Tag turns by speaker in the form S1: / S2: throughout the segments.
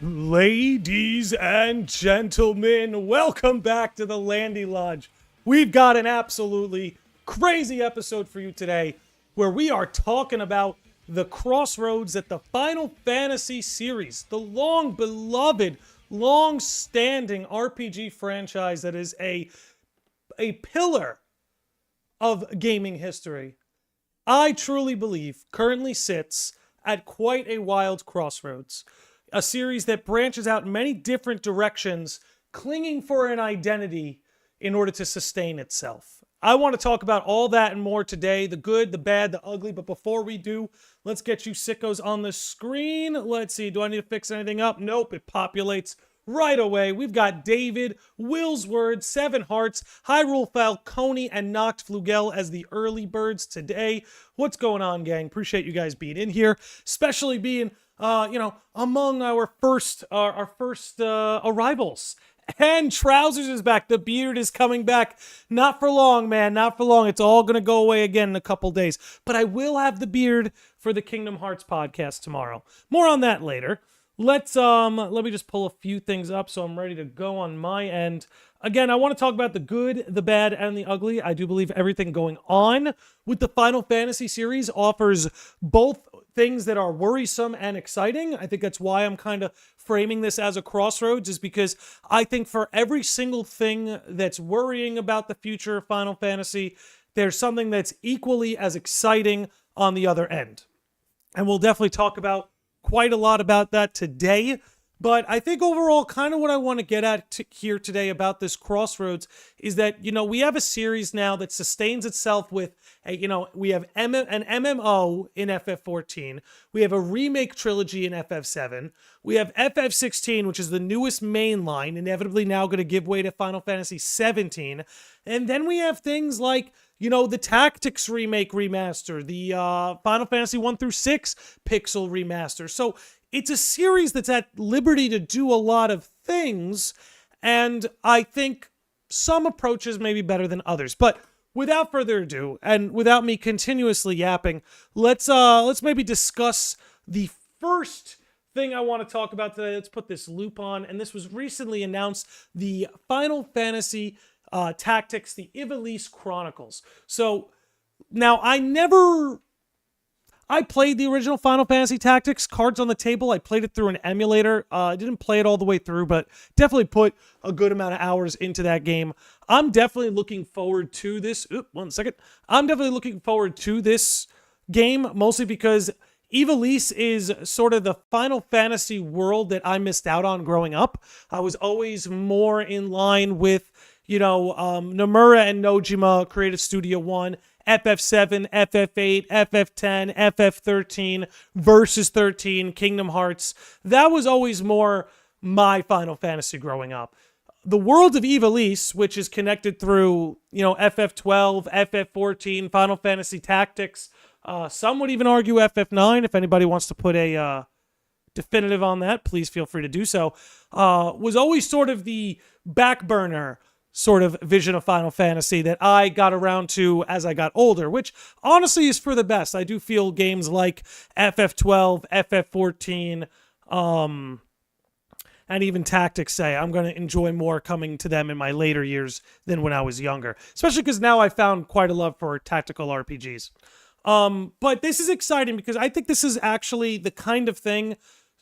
S1: Ladies and gentlemen, welcome back to the Landy Lodge. We've got an absolutely crazy episode for you today where we are talking about the Crossroads at the Final Fantasy series, the long-beloved, long-standing RPG franchise that is a pillar of gaming history. I truly believe currently sits at quite a wild crossroads. A series that branches out in many different directions, clinging for an identity in order to sustain itself. I want to talk about all that and more today, the good, the bad, the ugly, but before we do, let's get you sickos on the screen. Let's see, do I need to fix anything up? Nope, it populates right away. We've got David, Willsword, Seven Hearts, Hyrule Falcone, and Noct Flugel as the early birds today. What's going on, gang? Appreciate you guys being in here, especially being among our first arrivals. And Trousers is back. The beard is coming back. Not for long, man. Not for long. It's all going to go away again in a couple days. But I will have the beard for the Kingdom Hearts podcast tomorrow. More on that later. Let me just pull a few things up so I'm ready to go on my end. Again, I want to talk about the good, the bad, and the ugly. I do believe everything going on with the Final Fantasy series offers both things that are worrisome and exciting. I think that's why I'm kind of framing this as a crossroads, is because I think for every single thing that's worrying about the future of Final Fantasy, there's something that's equally as exciting on the other end. And we'll definitely talk about quite a lot about that today. But I think overall, kind of what I want to get at here today about this Crossroads is that, we have a series now that sustains itself with, we have an MMO in FF14. We have a remake trilogy in FF7. We have FF16, which is the newest mainline, inevitably now going to give way to Final Fantasy 17. And then we have things like, the Tactics remake remaster, the Final Fantasy 1 through 6 pixel remaster. So it's a series that's at liberty to do a lot of things, and I think some approaches may be better than others. But without further ado, and without me continuously yapping, let's maybe discuss the first thing I want to talk about today. Let's put this loop on, and this was recently announced, the Final Fantasy Tactics, the Ivalice Chronicles. So now I played the original Final Fantasy Tactics, cards on the table. I played it through an emulator. I didn't play it all the way through, but definitely put a good amount of hours into that game. I'm definitely looking forward to this. I'm definitely looking forward to this game, mostly because Ivalice is sort of the Final Fantasy world that I missed out on growing up. I was always more in line with, Namura and Nojima created Studio One, FF7, FF8, FF10, FF13, Versus 13, Kingdom Hearts. That was always more my Final Fantasy growing up. The world of Ivalice, which is connected through, FF12, FF14, Final Fantasy Tactics. Some would even argue FF9. If anybody wants to put a definitive on that, please feel free to do so. Was always sort of the back burner sort of vision of Final Fantasy that I got around to as I got older, which honestly is for the best. I do feel games like FF12, FF14, and even Tactics say I'm going to enjoy more coming to them in my later years than when I was younger, especially because now I found quite a love for tactical RPGs. But this is exciting because I think this is actually the kind of thing,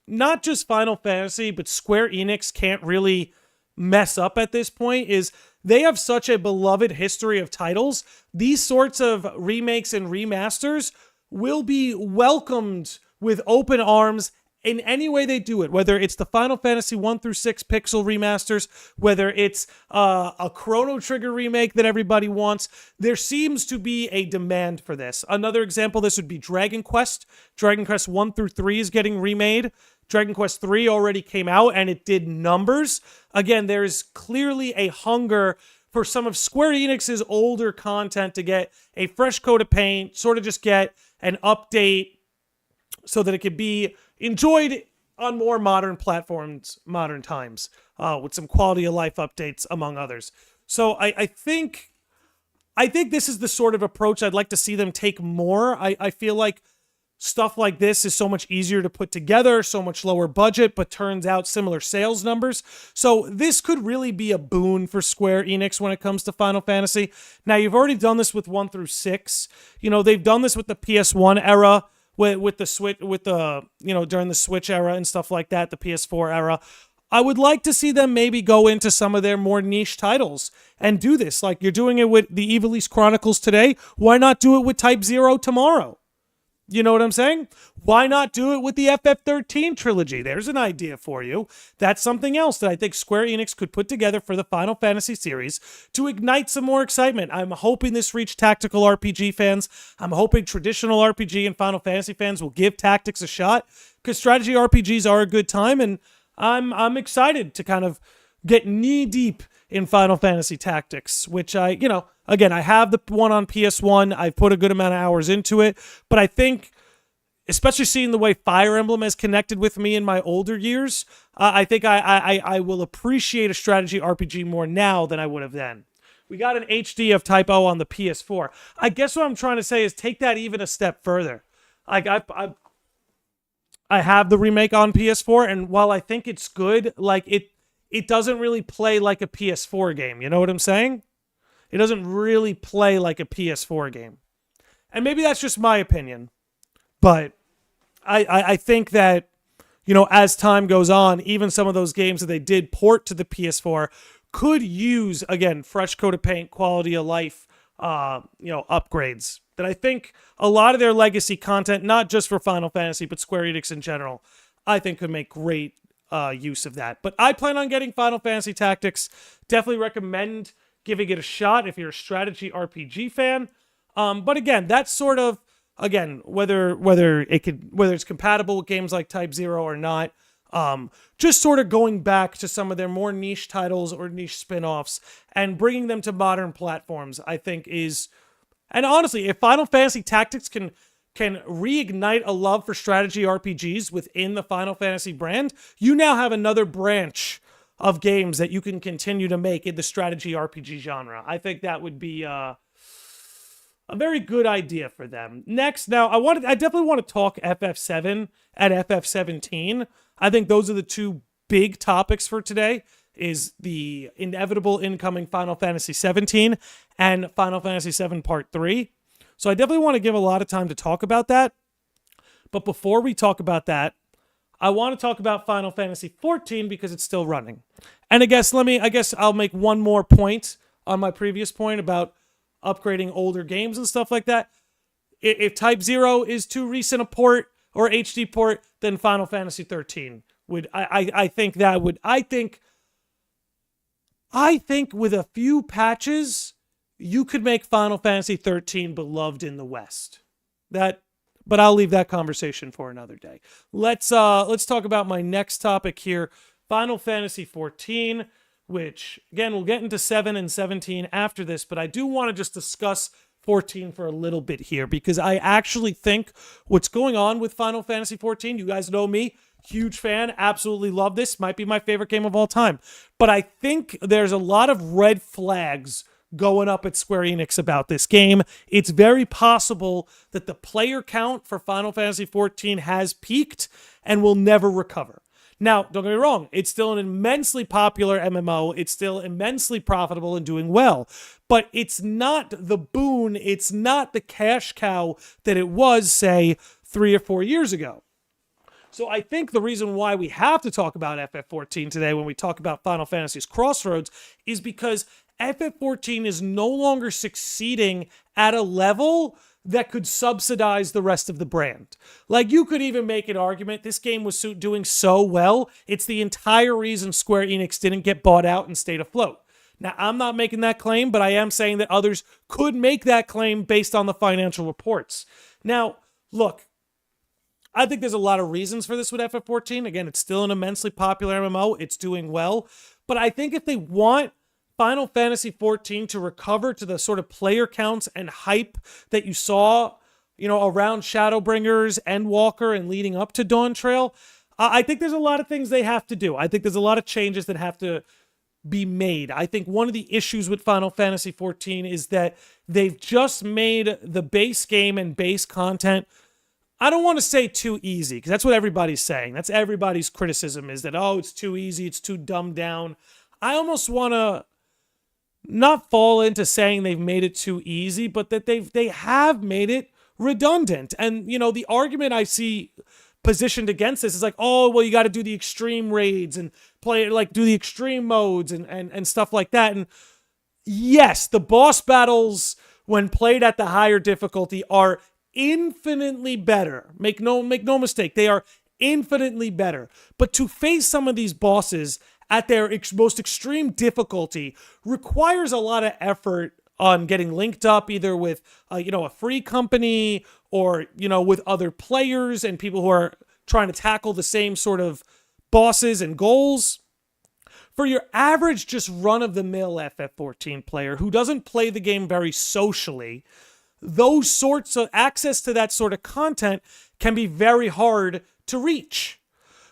S1: not just Final Fantasy, but Square Enix can't really mess up at this point. Is they have such a beloved history of titles. These sorts of remakes and remasters will be welcomed with open arms in any way they do it, whether it's the Final Fantasy 1 through 6 pixel remasters, whether it's a Chrono Trigger remake that everybody wants. There seems to be a demand for this. Another example of this would be Dragon Quest. Dragon Quest 1 through 3 is getting remade. Dragon Quest 3 already came out and it did numbers. Again, there is clearly a hunger for some of Square Enix's older content to get a fresh coat of paint, sort of just get an update so that it could be enjoyed on more modern platforms, modern times, with some quality of life updates, among others. So I think this is the sort of approach I'd like to see them take more. I feel like stuff like this is so much easier to put together, so much lower budget, but turns out similar sales numbers. So this could really be a boon for Square Enix when it comes to Final Fantasy. Now, you've already done this with 1 through 6. You know, they've done this with the PS1 era, with the Switch, during the Switch era and stuff like that, the PS4 era. I would like to see them maybe go into some of their more niche titles and do this. Like you're doing it with the Ivalice Chronicles today. Why not do it with Type 0 tomorrow? You know what I'm saying? Why not do it with the FF13 trilogy? There's an idea for you. That's something else that I think Square Enix could put together for the Final Fantasy series to ignite some more excitement. I'm hoping this reached tactical RPG fans. I'm hoping traditional RPG and Final Fantasy fans will give tactics a shot, because strategy RPGs are a good time, and I'm excited to kind of get knee deep in Final Fantasy Tactics, which again, I have the one on PS1. I've put a good amount of hours into it, but I think, especially seeing the way Fire Emblem has connected with me in my older years, I think I will appreciate a strategy RPG more now than I would have then. We got an HD of Type O on the PS4. I guess what I'm trying to say is take that even a step further. Like I have the remake on PS4, and while I think it's good, like it doesn't really play like a PS4 game. You know what I'm saying? It doesn't really play like a PS4 game. And maybe that's just my opinion. But I think that, as time goes on, even some of those games that they did port to the PS4 could use, again, fresh coat of paint, quality of life, upgrades. That I think a lot of their legacy content, not just for Final Fantasy, but Square Enix in general, I think could make great use of that. But I plan on getting Final Fantasy Tactics. Definitely recommend giving it a shot if you're a strategy RPG fan. But again, that's sort of, whether it's compatible with games like Type 0 or not. Just sort of going back to some of their more niche titles or niche spin-offs and bringing them to modern platforms, I think is... And honestly, if Final Fantasy Tactics can reignite a love for strategy RPGs within the Final Fantasy brand, you now have another branch of games that you can continue to make in the strategy RPG genre. I think that would be a very good idea for them. Next, now I definitely want to talk FF7 and FF17. I think those are the two big topics for today, is the inevitable incoming Final Fantasy 17 and Final Fantasy 7 Part 3. So I definitely want to give a lot of time to talk about that. But before we talk about that, I want to talk about Final Fantasy 14 because it's still running. And I guess I'll make one more point on my previous point about upgrading older games and stuff like that. If Type 0 is too recent a port or HD port, then Final Fantasy 13 would, I think with a few patches, you could make Final Fantasy 13 beloved in the West. But I'll leave that conversation for another day. Let's talk about my next topic here, Final Fantasy 14, which, again, we'll get into 7 and 17 after this, but I do want to just discuss 14 for a little bit here, because I actually think what's going on with Final Fantasy 14, you guys know me, huge fan, absolutely love this, might be my favorite game of all time, but I think there's a lot of red flags going up at Square Enix about this game. It's very possible that the player count for Final Fantasy 14 has peaked and will never recover. Now, don't get me wrong, it's still an immensely popular MMO, it's still immensely profitable and doing well, but it's not the boon, it's not the cash cow that it was, say, 3 or 4 years ago. So I think the reason why we have to talk about FF14 today when we talk about Final Fantasy's Crossroads is because FF14 is no longer succeeding at a level that could subsidize the rest of the brand. Like, you could even make an argument this game was doing so well, it's the entire reason Square Enix didn't get bought out and stayed afloat. Now, I'm not making that claim, but I am saying that others could make that claim based on the financial reports. Now, look, I think there's a lot of reasons for this with FF14. Again, it's still an immensely popular MMO. It's doing well. But I think if they want Final Fantasy XIV to recover to the sort of player counts and hype that you saw, around Shadowbringers, Endwalker, and leading up to Dawn Trail, I think there's a lot of things they have to do. I think there's a lot of changes that have to be made. I think one of the issues with Final Fantasy XIV is that they've just made the base game and base content I don't want to say too easy, because that's what everybody's saying. That's everybody's criticism, is that, oh, it's too easy, it's too dumbed down. I almost want to not fall into saying they've made it too easy, but that they have made it redundant. And, you know, the argument I see positioned against this is like, oh, well, you got to do the extreme raids and play, like, do the extreme modes and stuff like that. And yes, the boss battles, when played at the higher difficulty, are infinitely better. Make no mistake, they are infinitely better. But to face some of these bosses at their most extreme difficulty requires a lot of effort on getting linked up either with a free company or with other players and people who are trying to tackle the same sort of bosses and goals. For your average just run-of-the-mill FF14 player who doesn't play the game very socially, those sorts of access to that sort of content can be very hard to reach.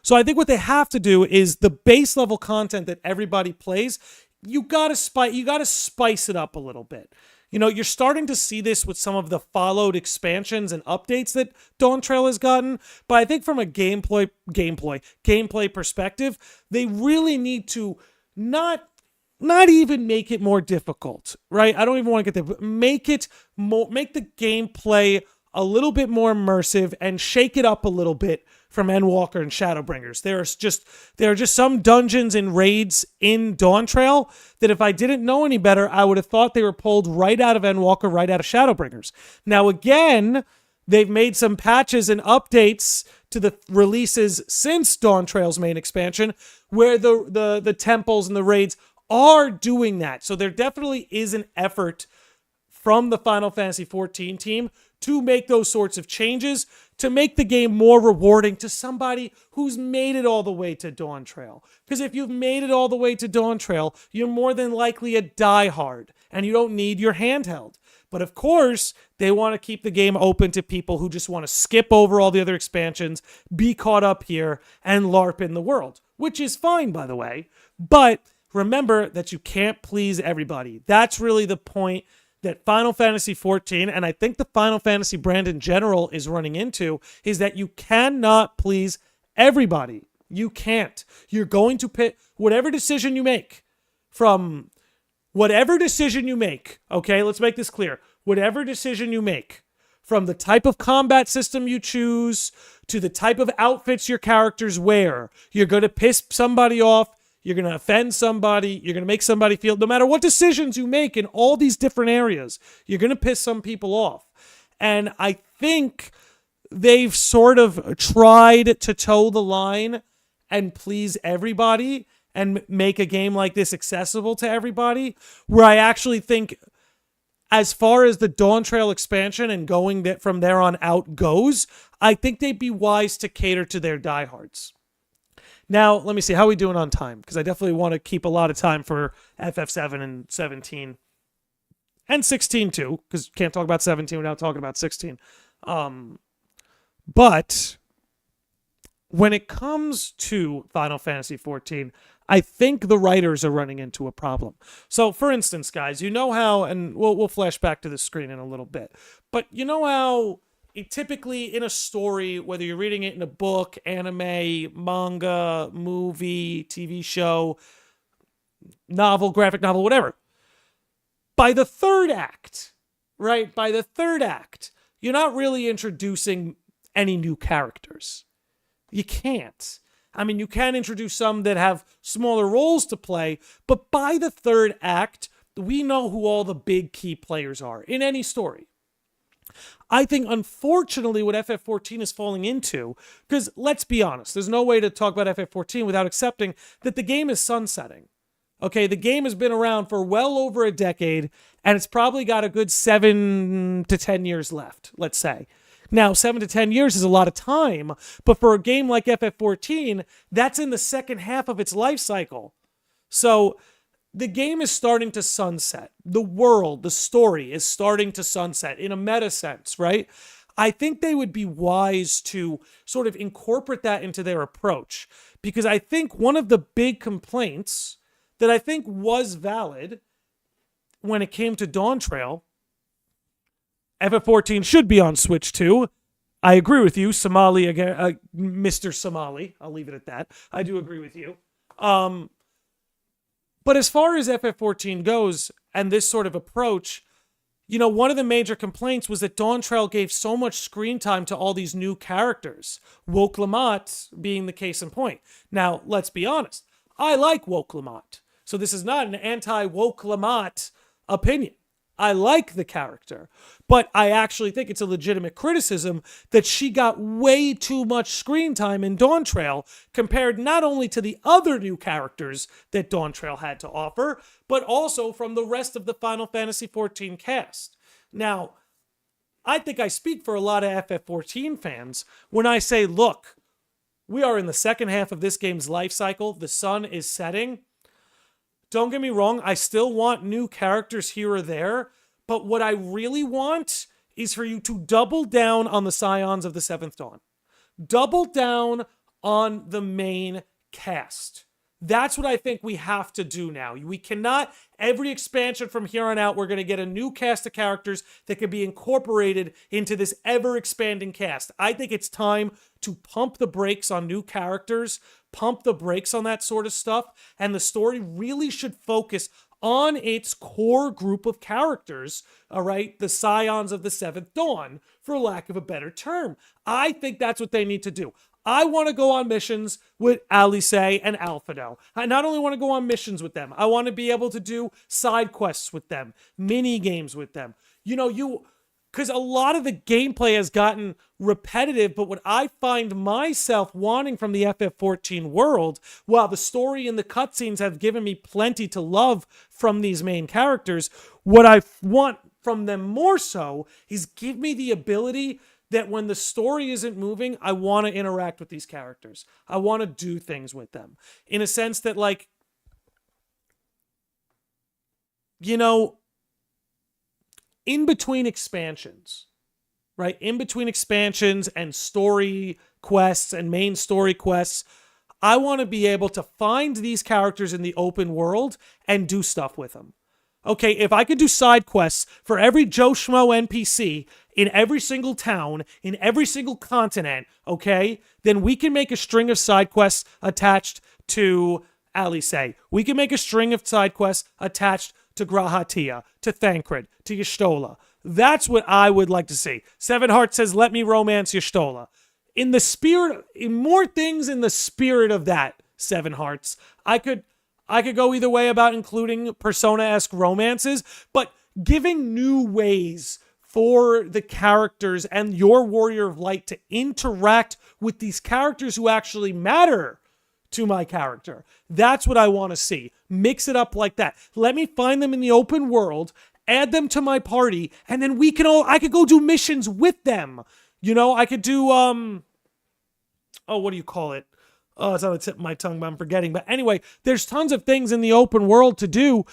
S1: So I think what they have to do is the base level content that everybody plays, you gotta spice it up a little bit. You're starting to see this with some of the followed expansions and updates that Dawn Trail has gotten, but I think from a gameplay perspective, they really need to not even make it more difficult, right? I don't even want to get there, but make the gameplay a little bit more immersive and shake it up a little bit from Endwalker and Shadowbringers. There are just some dungeons and raids in Dawn Trail that if I didn't know any better, I would have thought they were pulled right out of Endwalker, right out of Shadowbringers. Now again, they've made some patches and updates to the releases since Dawn Trail's main expansion, where the temples and the raids are doing that. So there definitely is an effort from the Final Fantasy XIV team to make those sorts of changes, to make the game more rewarding to somebody who's made it all the way to Dawn Trail. Because if you've made it all the way to Dawn Trail, you're more than likely a diehard, and you don't need your handheld. But of course, they want to keep the game open to people who just want to skip over all the other expansions, be caught up here, and LARP in the world. Which is fine, by the way. But remember that you can't please everybody. That's really the point that Final Fantasy XIV, and I think the Final Fantasy brand in general, is running into, is that you cannot please everybody. You can't. You're going to pick whatever decision you make, okay, let's make this clear. Whatever decision you make, from the type of combat system you choose, to the type of outfits your characters wear, you're going to piss somebody off, you're going to offend somebody, you're going to make somebody feel, no matter what decisions you make in all these different areas, you're going to piss some people off. And I think they've sort of tried to toe the line and please everybody and make a game like this accessible to everybody, where I actually think, as far as the Dawn Trail expansion and going from there on out goes, I think they'd be wise to cater to their diehards. Now, let me see. How are we doing on time? Because I definitely want to keep a lot of time for FF7 and 17. And 16, too. Because you can't talk about 17 without talking about 16. But when it comes to Final Fantasy XIV, I think the writers are running into a problem. So, for instance, guys, you know how, and we'll flash back to the screen in a little bit, but you know how typically in a story, whether you're reading it in a book, anime, manga, movie, TV show, novel, graphic novel, whatever, by the third act, right? By the third act, you're not really introducing any new characters. You can't. I mean, you can introduce some that have smaller roles to play, but by the third act, we know who all the big key players are in any story. I think, unfortunately, what FF14 is falling into, because let's be honest, there's no way to talk about FF14 without accepting that the game is sunsetting. Okay, the game has been around for well over a decade, and it's probably got a good 7 to 10 years left, let's say. Now, 7 to 10 years is a lot of time, but for a game like FF14, that's in the second half of its life cycle. So the game is starting to sunset. The world, the story is starting to sunset in a meta sense, right? I think they would be wise to sort of incorporate that into their approach, because I think one of the big complaints that I think was valid when it came to Dawn Trail, FF14 should be on Switch too. I agree with you, Somali again, Mr. Somali. I'll leave it at that. I do agree with you. But as far as FF14 goes, and this sort of approach, you know, one of the major complaints was that Dawn Trail gave so much screen time to all these new characters, Woke Lamont being the case in point. Now, let's be honest. I like Woke Lamont. So this is not an anti-Woke Lamont opinion. I like the character, but I actually think it's a legitimate criticism that she got way too much screen time in Dawn Trail compared not only to the other new characters that Dawn Trail had to offer, but also from the rest of the Final Fantasy XIV cast. Now, I think I speak for a lot of FF14 fans when I say, look, we are in the second half of this game's life cycle. The sun is setting. Don't get me wrong, I still want new characters here or there, but what I really want is for you to double down on the Scions of the Seventh Dawn. Double down on the main cast. That's what I think we have to do now. We cannot, every expansion from here on out, we're going to get a new cast of characters that can be incorporated into this ever-expanding cast. I think it's time to pump the brakes on new characters, pump the brakes on that sort of stuff, and the story really should focus on its core group of characters, all right? The Scions of the Seventh Dawn, for lack of a better term. I think that's what they need to do. I want to go on missions with Alice and Alphado. I not only want to go on missions with them, I want to be able to do side quests with them, mini games with them. You know, because a lot of the gameplay has gotten repetitive, but what I find myself wanting from the FF14 world, while the story and the cutscenes have given me plenty to love from these main characters, what I want from them more so is give me the ability that when the story isn't moving, I want to interact with these characters. I want to do things with them. In a sense that, like, you know, in between expansions, right? In between expansions and story quests and main story quests, I want to be able to find these characters in the open world and do stuff with them. Okay, if I could do side quests for every Joe Schmo NPC in every single town, in every single continent, okay, then we can make a string of side quests attached to Alice. We can make a string of side quests attached to Grahatia, to Thancred, to Y'shtola. That's what I would like to see. Seven Hearts says, let me romance Y'shtola. In the spirit, in more things in the spirit of that, Seven Hearts, I could go either way about including Persona-esque romances, but giving new ways for the characters and your Warrior of Light to interact with these characters who actually matter to my character. That's what I want to see. Mix it up like that. Let me find them in the open world, add them to my party, and then I could go do missions with them. You know, I could do, what do you call it? Oh, it's on the tip of my tongue, but I'm forgetting. But anyway, there's tons of things in the open world to do.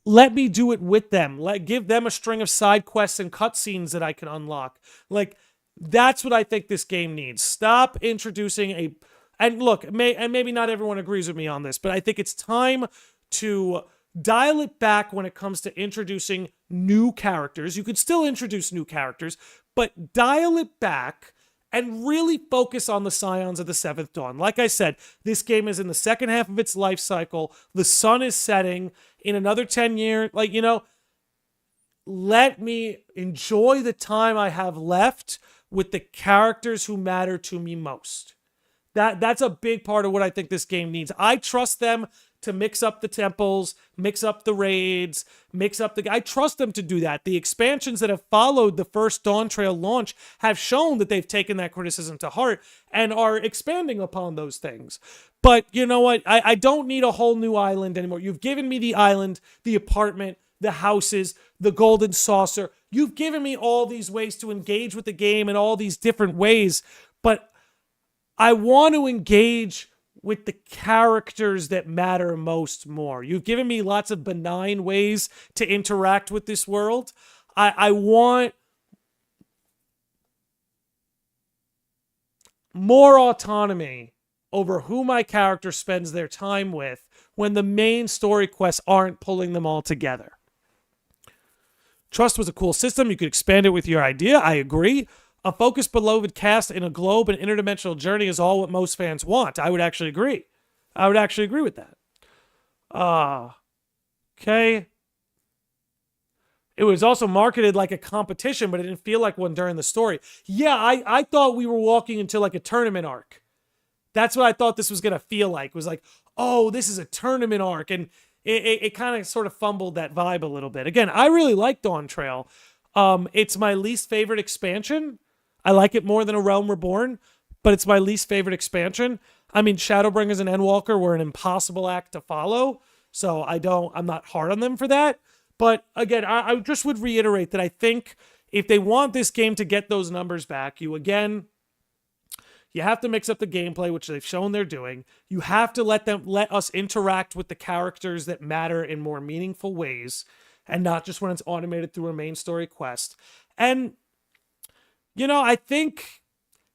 S1: Let me do it with them. Give them a string of side quests and cutscenes that I can unlock. Like, that's what I think this game needs. Stop introducing and look, maybe not everyone agrees with me on this, but I think it's time to dial it back when it comes to introducing new characters. You could still introduce new characters, but dial it back and really focus on the Scions of the Seventh Dawn. Like I said, this game is in the second half of its life cycle. The sun is setting in another 10 years. Like, you know, let me enjoy the time I have left with the characters who matter to me most. That's a big part of what I think this game needs. I trust them to mix up the temples, mix up the raids, I trust them to do that. The expansions that have followed the first Dawn Trail launch have shown that they've taken that criticism to heart and are expanding upon those things. But you know what? I don't need a whole new island anymore. You've given me the island, the apartment, the houses, the golden saucer. You've given me all these ways to engage with the game in all these different ways, but I want to engage with the characters that matter most more. You've given me lots of benign ways to interact with this world. I want more autonomy over who my character spends their time with when the main story quests aren't pulling them all together. Trust was a cool system. You could expand it with your idea. I agree. A focused, beloved cast in a globe and interdimensional journey is all what most fans want. I would actually agree. I would actually agree with that. Okay. It was also marketed like a competition, but it didn't feel like one during the story. Yeah, I thought we were walking into like a tournament arc. That's what I thought this was going to feel like. It was like, oh, this is a tournament arc. And it kind of sort of fumbled that vibe a little bit. Again, I really like Dawn Trail. It's my least favorite expansion. I like it more than A Realm Reborn, but it's my least favorite expansion. I mean, Shadowbringers and Endwalker were an impossible act to follow, so I'm not hard on them for that. But again, I just would reiterate that I think if they want this game to get those numbers back, you have to mix up the gameplay, which they've shown they're doing. You have to let us interact with the characters that matter in more meaningful ways, and not just when it's automated through a main story quest. And, I think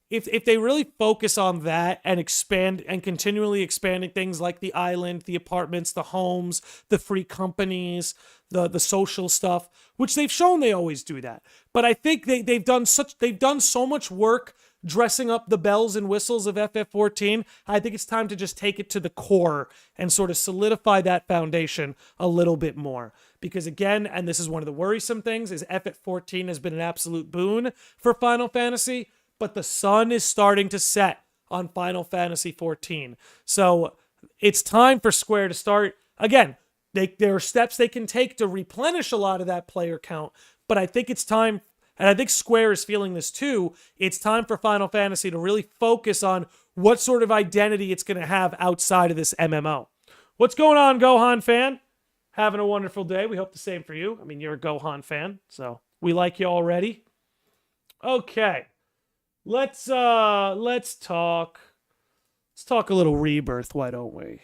S1: if they really focus on that and expand and continually expanding things like the island, the apartments, the homes, the free companies, the social stuff, which they've shown they always do that. But I think they've done so much work dressing up the bells and whistles of FF14. I think it's time to just take it to the core and sort of solidify that foundation a little bit more. Because again, and this is one of the worrisome things, is FF14 has been an absolute boon for Final Fantasy, but the sun is starting to set on Final Fantasy 14. So it's time for Square to start. Again, there are steps they can take to replenish a lot of that player count, but I think it's time, and I think Square is feeling this too, it's time for Final Fantasy to really focus on what sort of identity it's going to have outside of this MMO. What's going on, Gohan fan? Having a wonderful day. We hope the same for you. I mean, you're a Gohan fan, so we like you already. Okay. Let's talk a little Rebirth, why don't we?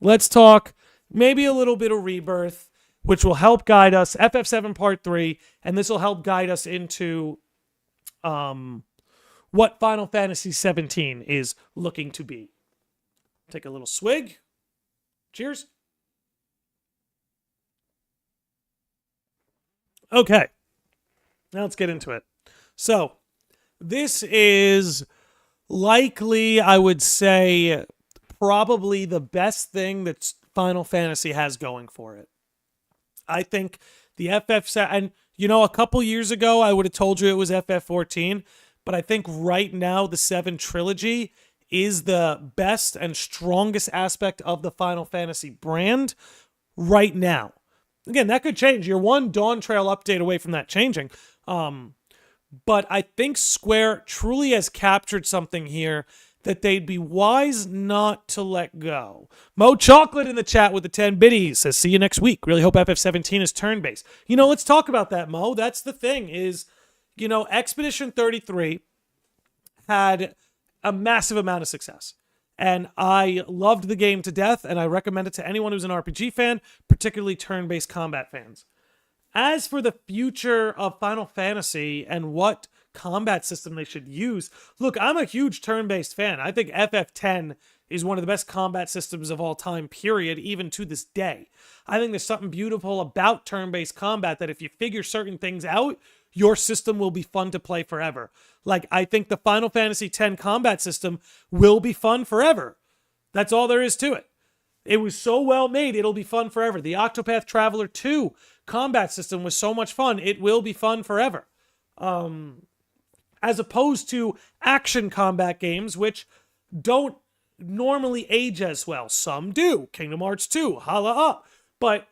S1: Let's talk maybe a little bit of Rebirth, which will help guide us, FF7 Part 3, and this will help guide us into what Final Fantasy 17 is looking to be. Take a little swig. Cheers. Okay, now let's get into it. So, this is likely, I would say, probably the best thing that Final Fantasy has going for it. I think the FF7, and a couple years ago, I would have told you it was FF14, but I think right now the 7 trilogy is the best and strongest aspect of the Final Fantasy brand right now. Again, that could change. You're one Dawn Trail update away from that changing. But I think Square truly has captured something here that they'd be wise not to let go. Mo Chocolate in the chat with the 10 biddies says, see you next week. Really hope FF17 is turn-based. Let's talk about that, Mo. That's the thing is, Expedition 33 had a massive amount of success. And I loved the game to death, and I recommend it to anyone who's an RPG fan, particularly turn-based combat fans. As for the future of Final Fantasy and what combat system they should use, look, I'm a huge turn-based fan. I think FF10 is one of the best combat systems of all time, period, even to this day. I think there's something beautiful about turn-based combat that if you figure certain things out, your system will be fun to play forever. Like, I think the Final Fantasy X combat system will be fun forever. That's all there is to it. It was so well made, it'll be fun forever. The Octopath Traveler 2 combat system was so much fun, it will be fun forever. As opposed to action combat games, which don't normally age as well. Some do. Kingdom Hearts 2, holla up. But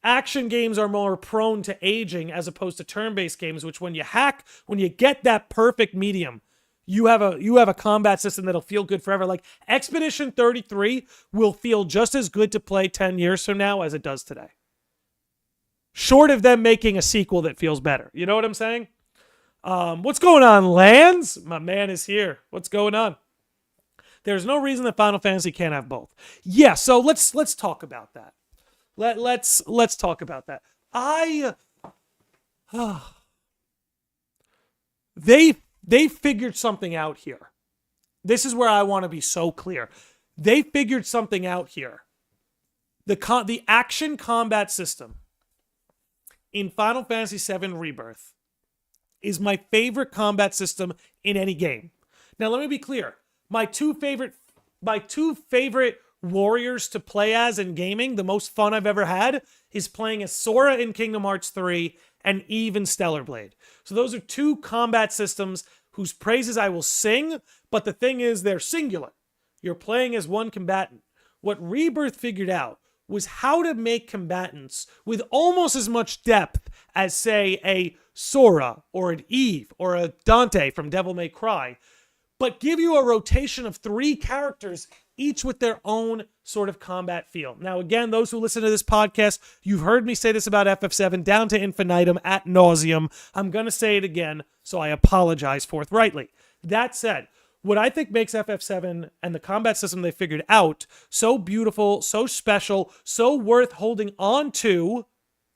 S1: action games are more prone to aging as opposed to turn-based games, which when you get that perfect medium, you have a combat system that'll feel good forever. Like Expedition 33 will feel just as good to play 10 years from now as it does today. Short of them making a sequel that feels better. You know what I'm saying? What's going on, Lance? My man is here. What's going on? There's no reason that Final Fantasy can't have both. Yeah, so let's talk about that. Let's talk about that. They figured something out here. This is where I want to be so clear. They figured something out here. The action combat system in Final Fantasy VII Rebirth is my favorite combat system in any game. Now, let me be clear. My two favorite warriors to play as in gaming, the most fun I've ever had, is playing as Sora in Kingdom Hearts 3 and Eve in Stellar Blade. So those are two combat systems whose praises I will sing, but the thing is they're singular. You're playing as one combatant. What Rebirth figured out was how to make combatants with almost as much depth as, say, a Sora or an Eve or a Dante from Devil May Cry, but give you a rotation of 3 characters, each with their own sort of combat feel. Now, again, those who listen to this podcast, you've heard me say this about FF7 down to infinitum ad nauseum. I'm going to say it again, so I apologize forthrightly. That said, what I think makes FF7 and the combat system they figured out so beautiful, so special, so worth holding on to,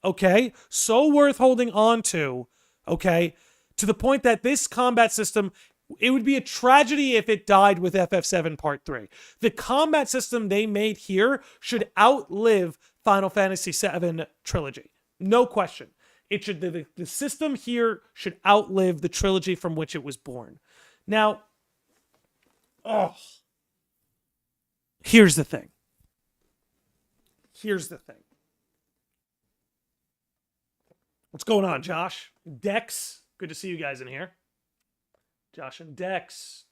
S1: okay? So worth holding on to, okay? To the point that this combat system, it would be a tragedy if it died with FF7 Part 3. The combat system they made here should outlive Final Fantasy VII Trilogy. No question. It should. The system here should outlive the trilogy from which it was born. Now, here's the thing. What's going on, Josh? Dex, good to see you guys in here. Josh and Dex.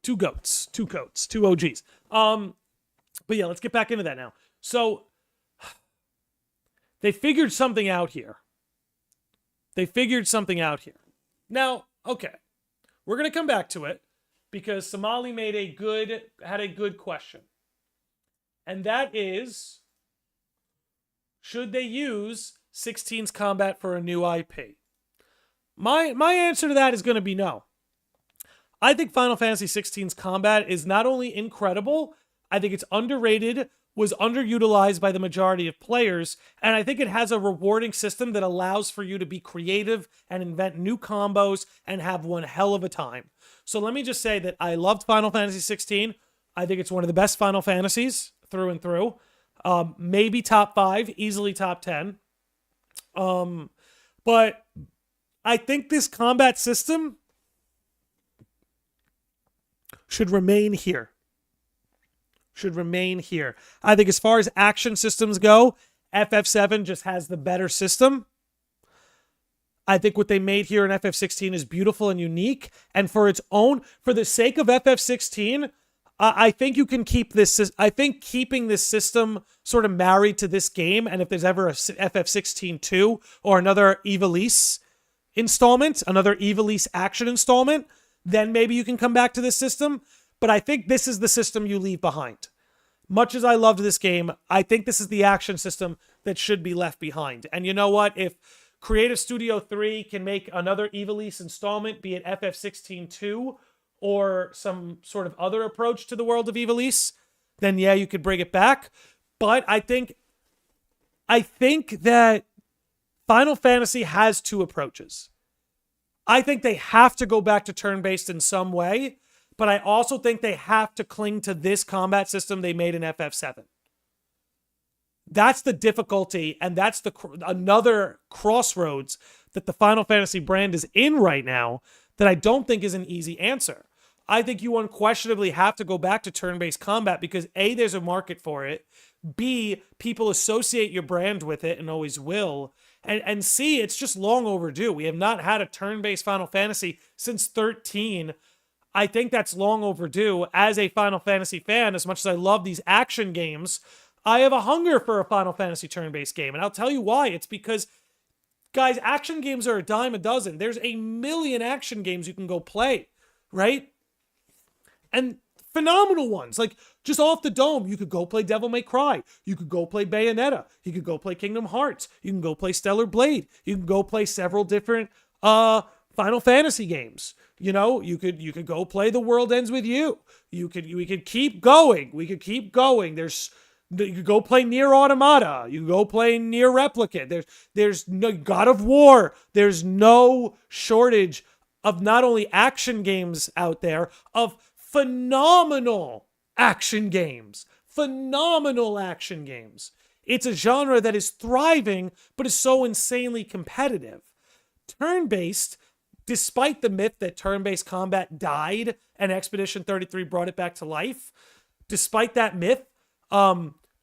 S1: 2 goats, 2 coats, 2 OGs. But yeah, let's get back into that now. So they figured something out here. Now, okay, we're going to come back to it because Somali had a good question. And that is, should they use 16's combat for a new IP? My answer to that is going to be no. I think Final Fantasy XVI's combat is not only incredible, I think it's underrated, was underutilized by the majority of players, and I think it has a rewarding system that allows for you to be creative and invent new combos and have one hell of a time. So let me just say that I loved Final Fantasy XVI. I think it's one of the best Final Fantasies through and through. Maybe top 5, easily top 10. But I think this combat system should remain here. I think as far as action systems go, FF7 just has the better system. I think what they made here in FF16 is beautiful and unique. And for the sake of FF16, I think you can keep this. I think keeping this system sort of married to this game, and if there's ever a FF16 2 or another Ivalice installment, another Ivalice action installment, then maybe you can come back to this system. But I think this is the system you leave behind. Much as I loved this game, I think this is the action system that should be left behind. And you know what? If Creative Studio 3 can make another Ivalice installment, be it FF16 2 or some sort of other approach to the world of Ivalice, then yeah, you could bring it back. But I think that Final Fantasy has 2 approaches. I think they have to go back to turn-based in some way, but I also think they have to cling to this combat system they made in FF7. That's the difficulty, and that's another crossroads that the Final Fantasy brand is in right now that I don't think is an easy answer. I think you unquestionably have to go back to turn-based combat because A, there's a market for it, B, people associate your brand with it and always will, and C, it's just long overdue. We have not had a turn-based Final Fantasy since 13. I think that's long overdue. As a Final Fantasy fan, as much as I love these action games, I have a hunger for a Final Fantasy turn-based game, and I'll tell you why. It's because, guys, action games are a dime a dozen. There's a million action games you can go play, right? And phenomenal ones. Like, just off the dome, you could go play Devil May Cry. You could go play Bayonetta. You could go play Kingdom Hearts. You can go play Stellar Blade. You can go play several different Final Fantasy games. You know, you could go play The World Ends With You. We could keep going. You could go play Nier Automata. You could go play Nier Replicant. There's no God of War. There's no shortage of not only action games out there, of phenomenal action games. It's a genre that is thriving, but is so insanely competitive. turn-based, despite the myth that turn-based combat died and Expedition 33 brought it back to life, despite that myth,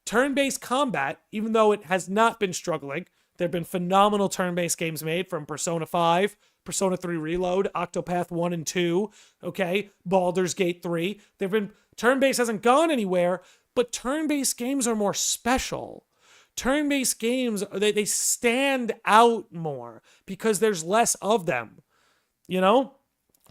S1: turn-based combat, even though it has not been struggling, there have been phenomenal turn-based games made from Persona 5, Persona 3 Reload, Octopath 1 and 2, okay, Baldur's Gate 3. There have been, turn-based hasn't gone anywhere, but turn-based games are more special. Turn-based games, they stand out more because there's less of them, you know?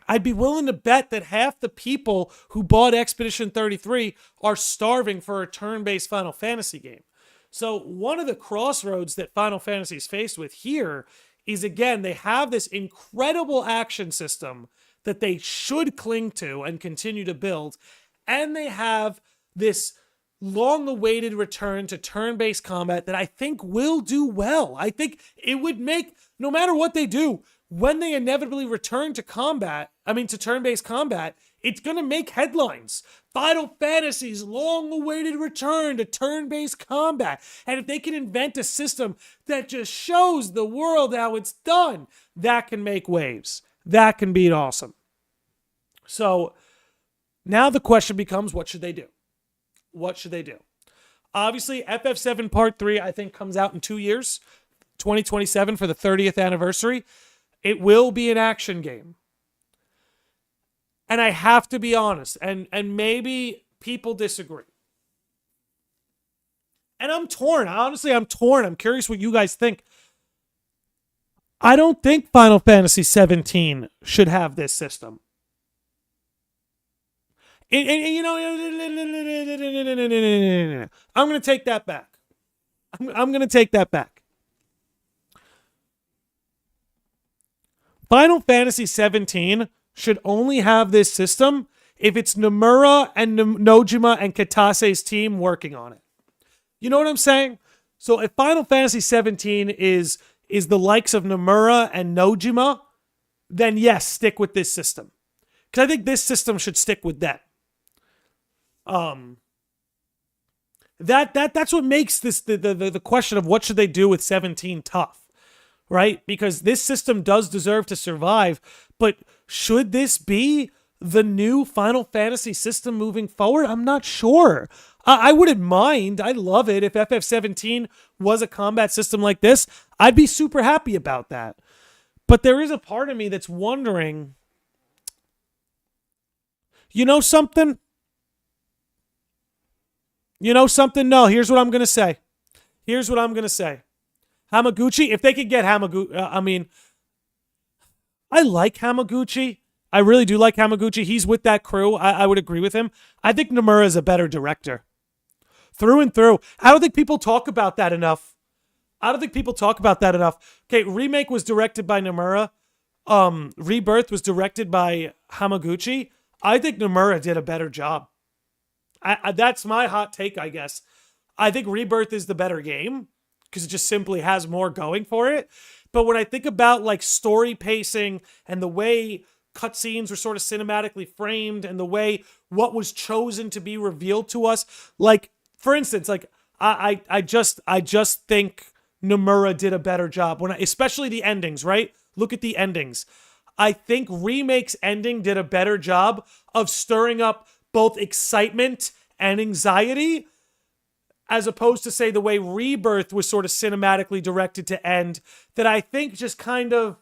S1: I'd be willing to bet that half the people who bought Expedition 33 are starving for a turn-based Final Fantasy game. So one of the crossroads that Final Fantasy is faced with here is, again, they have this incredible action system that they should cling to and continue to build, and they have this long-awaited return to turn-based combat that I think will do well. I think it would make, no matter what they do, when they inevitably return to turn-based combat, it's going to make headlines. Final Fantasy's long-awaited return to turn-based combat. And if they can invent a system that just shows the world how it's done, that can make waves. That can be awesome. So now the question becomes, what should they do? What should they do? Obviously, FF7 Part 3, I think, comes out in 2 years, 2027 for the 30th anniversary. It will be an action game. And I have to be honest, and maybe people disagree. And I'm torn. Honestly, I'm torn. I'm curious what you guys think. I don't think Final Fantasy 17 should have this system. I'm going to take that back. I'm going to take that back. Final Fantasy 17 should only have this system if it's Namura and Nojima and Katase's team working on it. You know what I'm saying? So if Final Fantasy 17 is the likes of Namura and Nojima, then yes, stick with this system. Because I think this system should stick with that. That's what makes this the question of what should they do with 17 tough, right? Because this system does deserve to survive, but should this be the new Final Fantasy system moving forward? I'm not sure. I wouldn't mind. I'd love it if FF17 was a combat system like this. I'd be super happy about that. But there is a part of me that's wondering, you know something? You know something? No, here's what I'm going to say. Hamaguchi, if they could get Hamaguchi, I like Hamaguchi. I really do like Hamaguchi. He's with that crew. I would agree with him. I think Nomura is a better director. Through and through. I don't think people talk about that enough. Okay, Remake was directed by Namura. Rebirth was directed by Hamaguchi. I think Nomura did a better job. That's my hot take, I guess. I think Rebirth is the better game because it just simply has more going for it. But when I think about like story pacing and the way cutscenes were sort of cinematically framed and the way what was chosen to be revealed to us, like for instance, like I just think Nomura did a better job especially the endings, right? Look at the endings. I think Remake's ending did a better job of stirring up both excitement and anxiety, as opposed to, say, the way Rebirth was sort of cinematically directed to end, that I think just kind of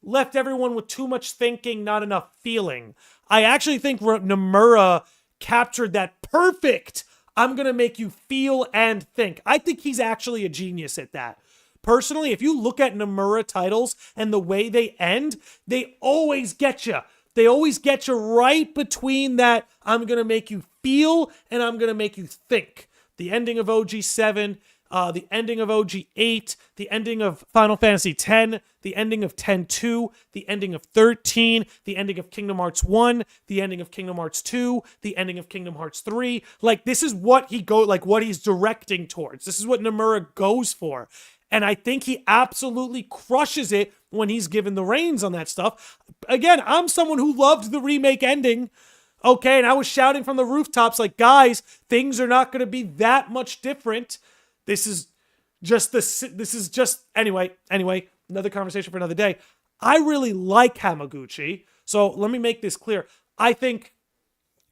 S1: left everyone with too much thinking, not enough feeling. I actually think Nomura captured that perfect, I'm going to make you feel and think. I think he's actually a genius at that. Personally, if you look at Nomura titles and the way they end, they always get you. They always get you right between that I'm going to make you feel and I'm going to make you think. The ending of OG7, the ending of OG8, the ending of Final Fantasy X, the ending of 10-2, the ending of 13, the ending of Kingdom Hearts 1, the ending of Kingdom Hearts 2, the ending of Kingdom Hearts 3. Like, this is what what he's directing towards. This is what Nomura goes for. And I think he absolutely crushes it when he's given the reins on that stuff. Again, I'm someone who loved the Remake ending. Okay, and I was shouting from the rooftops like, guys, things are not going to be that much different. Anyway, another conversation for another day. I really like Hamaguchi. So let me make this clear. I think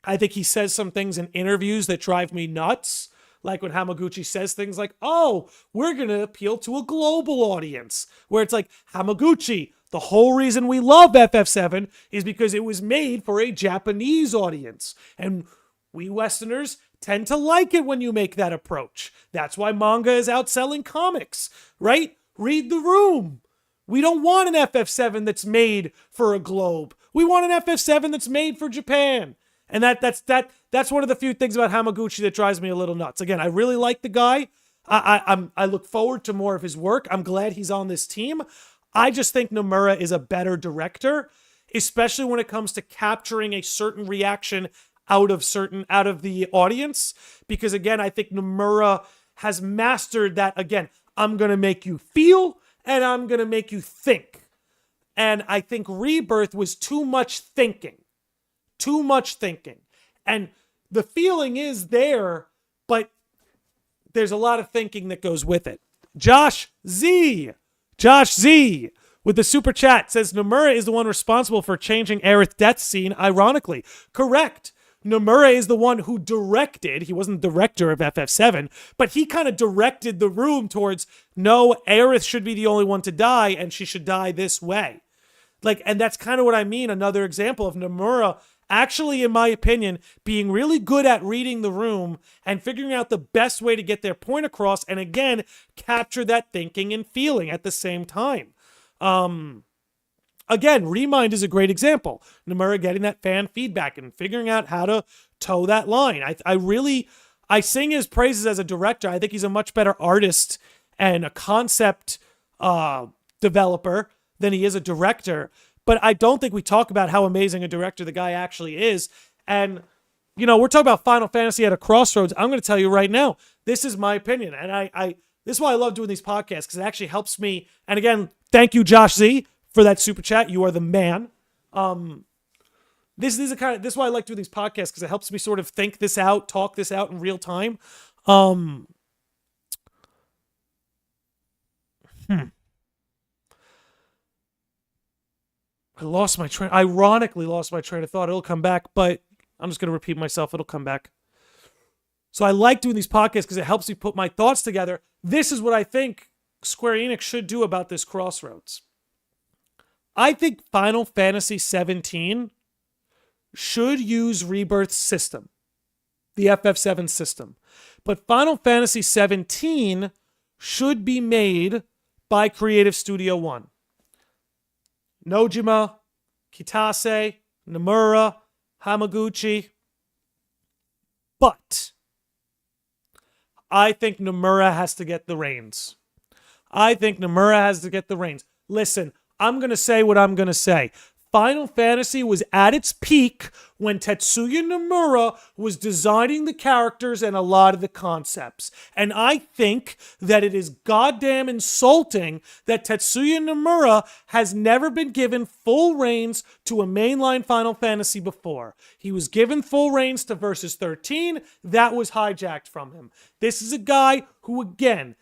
S1: he says some things in interviews that drive me nuts. Like when Hamaguchi says things like, oh, we're going to appeal to a global audience. Where it's like, Hamaguchi, the whole reason we love FF7 is because it was made for a Japanese audience. And we Westerners tend to like it when you make that approach. That's why manga is outselling comics, right? Read the room. We don't want an FF7 that's made for a globe. We want an FF7 that's made for Japan. And that's one of the few things about Hamaguchi that drives me a little nuts. Again, I really like the guy. I look forward to more of his work. I'm glad he's on this team. I just think Namura is a better director, especially when it comes to capturing a certain reaction out of the audience. Because again, I think Namura has mastered that. Again, I'm going to make you feel and I'm going to make you think. And I think Rebirth was too much thinking. Too much thinking. And the feeling is there, but there's a lot of thinking that goes with it. Josh Z with the super chat says Namura is the one responsible for changing Aerith's death scene, ironically. Correct. Namura is the one who directed, he wasn't the director of FF7, but he kind of directed the room towards, no, Aerith should be the only one to die, and she should die this way. And that's kind of what I mean, another example of Namura actually, in my opinion, being really good at reading the room and figuring out the best way to get their point across, and again, capture that thinking and feeling at the same time. Again, Remind is a great example. Namura getting that fan feedback and figuring out how to toe that line. I sing his praises as a director. I think he's a much better artist and a concept developer than he is a director. But I don't think we talk about how amazing a director the guy actually is. And, we're talking about Final Fantasy at a crossroads. I'm going to tell you right now, this is my opinion. And this is why I love doing these podcasts, because it actually helps me. And again, thank you, Josh Z, for that super chat. You are the man. This is why I like doing these podcasts, because it helps me sort of think this out, talk this out in real time. Ironically lost my train of thought. It'll come back, but I'm just going to repeat myself. It'll come back. So I like doing these podcasts because it helps me put my thoughts together. This is what I think Square Enix should do about this Crossroads. I think Final Fantasy 17 should use Rebirth's system, the FF7 system. But Final Fantasy 17 should be made by Creative Studio One. Nojima, Kitase, Namura, Hamaguchi. But I think Namura has to get the reins. Listen, I'm going to say what I'm going to say. Final Fantasy was at its peak when Tetsuya Nomura was designing the characters and a lot of the concepts. And I think that it is goddamn insulting that Tetsuya Nomura has never been given full reins to a mainline Final Fantasy before. He was given full reins to Versus 13. That was hijacked from him. This is a guy who, again,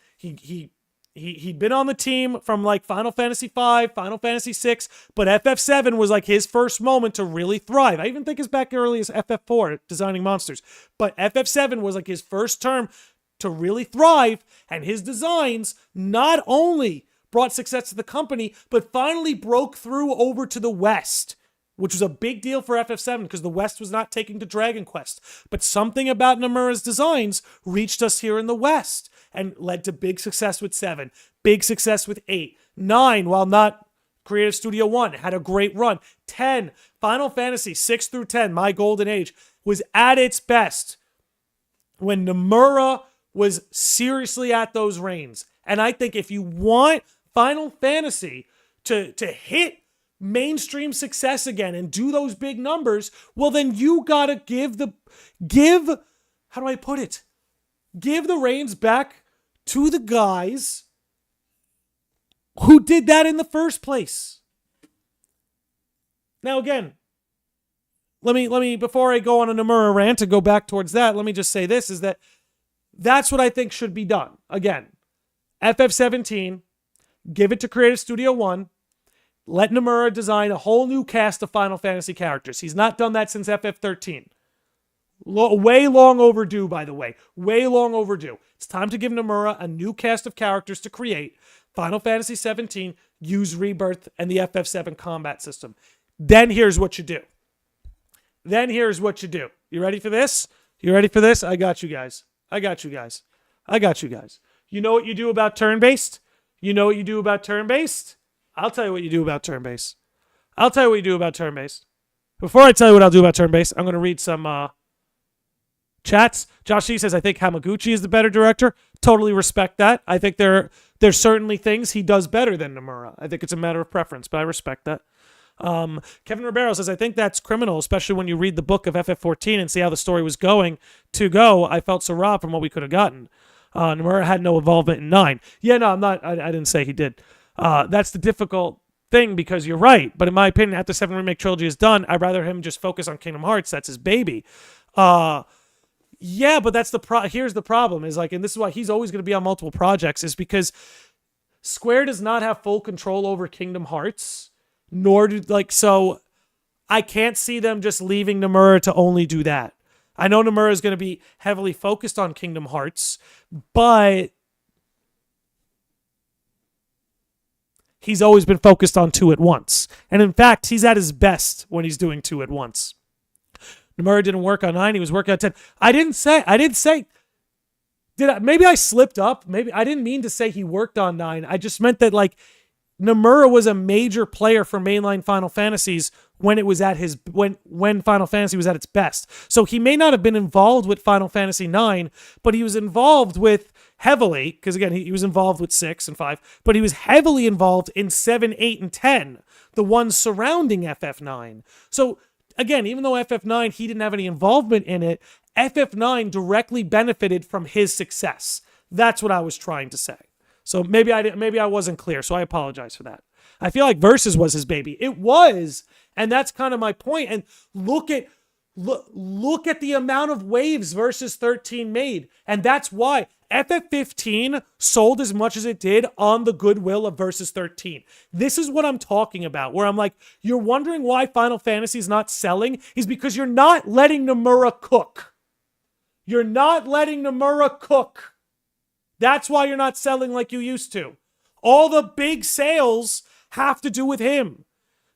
S1: He'd been on the team from Final Fantasy V, Final Fantasy VI, but FF7 was his first moment to really thrive. I even think as back early as FF4, designing monsters. But FF7 was his first term to really thrive, and his designs not only brought success to the company, but finally broke through over to the West, which was a big deal for FF7 because the West was not taking to Dragon Quest. But something about Nomura's designs reached us here in the West and led to big success with 7, big success with 8. 9, while not Creative Studio 1, had a great run. 10, Final Fantasy 6 through 10, my golden age, was at its best when Nomura was seriously at those reins. And I think if you want Final Fantasy to hit mainstream success again and do those big numbers, well, then you gotta give the reins back to the guys who did that in the first place. Now, again, let me before I go on a Nomura rant and go back towards that, let me just say this, is that's what I think should be done. Again, FF17, give it to Creative Studio One, Let Namura design a whole new cast of Final Fantasy characters. He's not done that since FF13. Way long overdue, by the way. Way long overdue. It's time to give Namura a new cast of characters to create Final Fantasy 17, use Rebirth, and the FF7 combat system. Then here's what you do. You ready for this? I got you guys. You know what you do about turn-based? I'll tell you what you do about turn-based. Before I tell you what I'll do about turn-based, I'm going to read some chats. Josh C says, I think Hamaguchi is the better director. Totally respect that. I think there's certainly things he does better than Namura. I think it's a matter of preference, but I respect that. Kevin Ribeiro says, I think that's criminal, especially when you read the book of FF14 and see how the story was going to go. I felt so robbed from what we could have gotten. Namura had no involvement in 9. Yeah, no, I'm not. I didn't say he did. That's the difficult thing because you're right. But in my opinion, after 7 Remake Trilogy is done, I'd rather him just focus on Kingdom Hearts. That's his baby. Yeah, but that's here's the problem is like, and this is why he's always going to be on multiple projects is because Square does not have full control over Kingdom Hearts. Nor do so I can't see them just leaving Namura to only do that. I know Namura is going to be heavily focused on Kingdom Hearts, but he's always been focused on 2 at once. And in fact, he's at his best when he's doing 2 at once. Namura didn't work on 9, he was working on 10. Maybe I slipped up. Maybe I didn't mean to say he worked on 9. I just meant that Namura was a major player for mainline Final Fantasies when it was at when Final Fantasy was at its best. So he may not have been involved with Final Fantasy 9, but he was involved with heavily, because again, he was involved with 6 and 5, but he was heavily involved in 7, 8, and 10, the ones surrounding FF9. So again, even though FF9, he didn't have any involvement in it, FF9 directly benefited from his success. That's what I was trying to say. So maybe I wasn't clear, so I apologize for that. I feel like Versus was his baby. It was, and that's kind of my point. And look at the amount of waves Versus 13 made. And that's why FF15 sold as much as it did on the goodwill of Versus 13. This is what I'm talking about, where I'm like, you're wondering why Final Fantasy is not selling? Is because you're not letting Namura cook. That's why you're not selling like you used to. All the big sales have to do with him.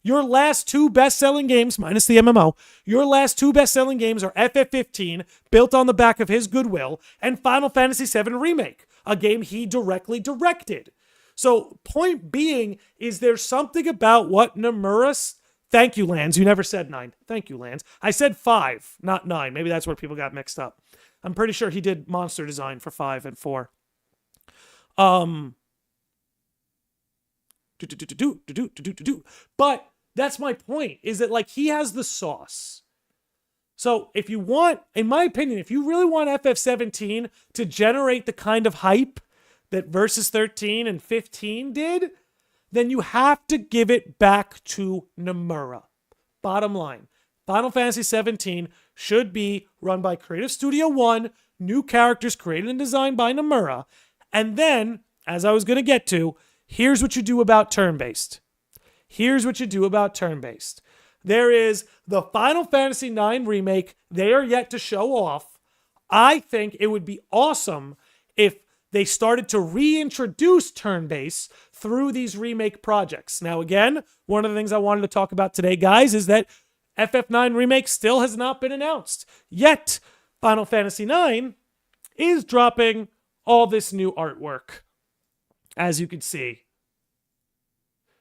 S1: Your last 2 best-selling games, minus the MMO, your last 2 best-selling games are FF15, built on the back of his goodwill, and Final Fantasy VII Remake, a game he directly directed. So, point being, is there something about what Nomura's... Thank you, Lance. You never said 9. Thank you, Lance. I said 5, not 9. Maybe that's where people got mixed up. I'm pretty sure he did monster design for 5 and 4. But that's my point, is that he has the sauce. So if you want, in my opinion, if you really want FF17 to generate the kind of hype that Versus 13 and 15 did, then you have to give it back to Namura. Bottom line, Final Fantasy 17 should be run by Creative Studio 1, new characters created and designed by Namura. And then, as I was going to get to, here's what you do about turn-based. There is the Final Fantasy IX Remake they are yet to show off. I think it would be awesome if they started to reintroduce turn-based through these remake projects. Now, again, one of the things I wanted to talk about today, guys, is that FF9 Remake still has not been announced. Yet, Final Fantasy IX is dropping all this new artwork, as you can see.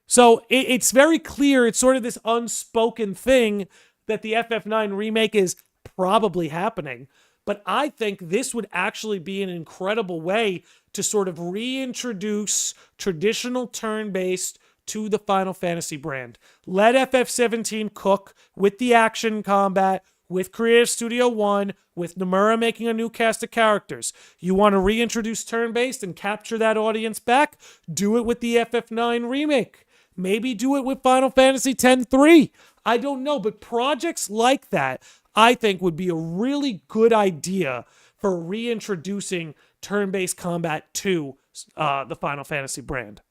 S1: So it's very clear, it's sort of this unspoken thing that the FF9 remake is probably happening. But I think this would actually be an incredible way to sort of reintroduce traditional turn-based to the Final Fantasy brand. Let FF17 cook with the action combat, with Creative Studio 1, with Namura making a new cast of characters. You want to reintroduce turn-based and capture that audience back? Do it with the FF9 remake. Maybe do it with Final Fantasy X-3. I don't know, but projects like that, I think, would be a really good idea for reintroducing turn-based combat to the Final Fantasy brand.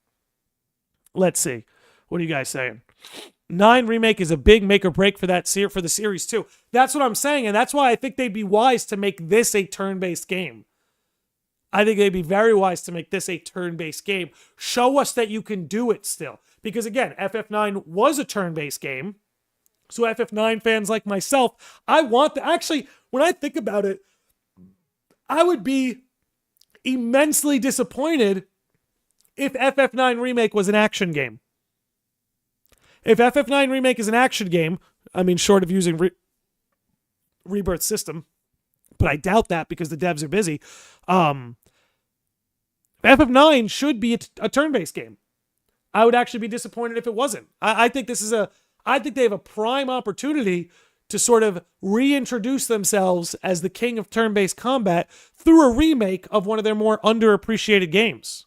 S1: Let's see. What are you guys saying? 9 Remake is a big make or break for for the series too. That's what I'm saying, and that's why I think they'd be wise to make this a turn-based game. I think they'd be very wise to make this a turn-based game. Show us that you can do it still. Because again, FF9 was a turn-based game. So FF9 fans like myself, I want the... Actually, when I think about it, I would be immensely disappointed if FF9 Remake was an action game. If FF9 Remake is an action game, I mean, short of using Rebirth system, but I doubt that because the devs are busy, FF9 should be a turn-based game. I would actually be disappointed if it wasn't. I think I think they have a prime opportunity to sort of reintroduce themselves as the king of turn-based combat through a remake of one of their more underappreciated games.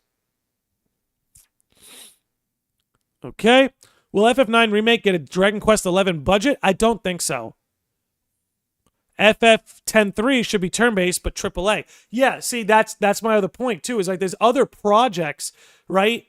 S1: Okay. Will FF9 Remake get a Dragon Quest XI budget? I don't think so. FF10-3 should be turn-based, but AAA. Yeah, see, that's my other point, too, is like there's other projects, right,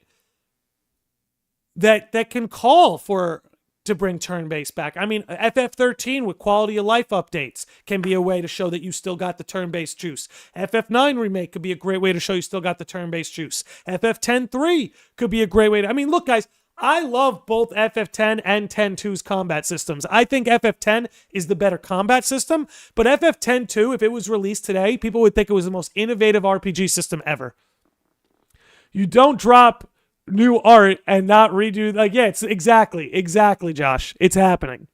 S1: that can call to bring turn-based back. I mean, FF13 with quality of life updates can be a way to show that you still got the turn-based juice. FF9 Remake could be a great way to show you still got the turn-based juice. FF10-3 could be a great way to... I mean, look, guys, I love both FF10 and 10-2's combat systems. I think FF10 is the better combat system, but FF10-2, if it was released today, people would think it was the most innovative RPG system ever. You don't drop new art and not redo... Like, yeah, it's exactly, Josh. It's happening.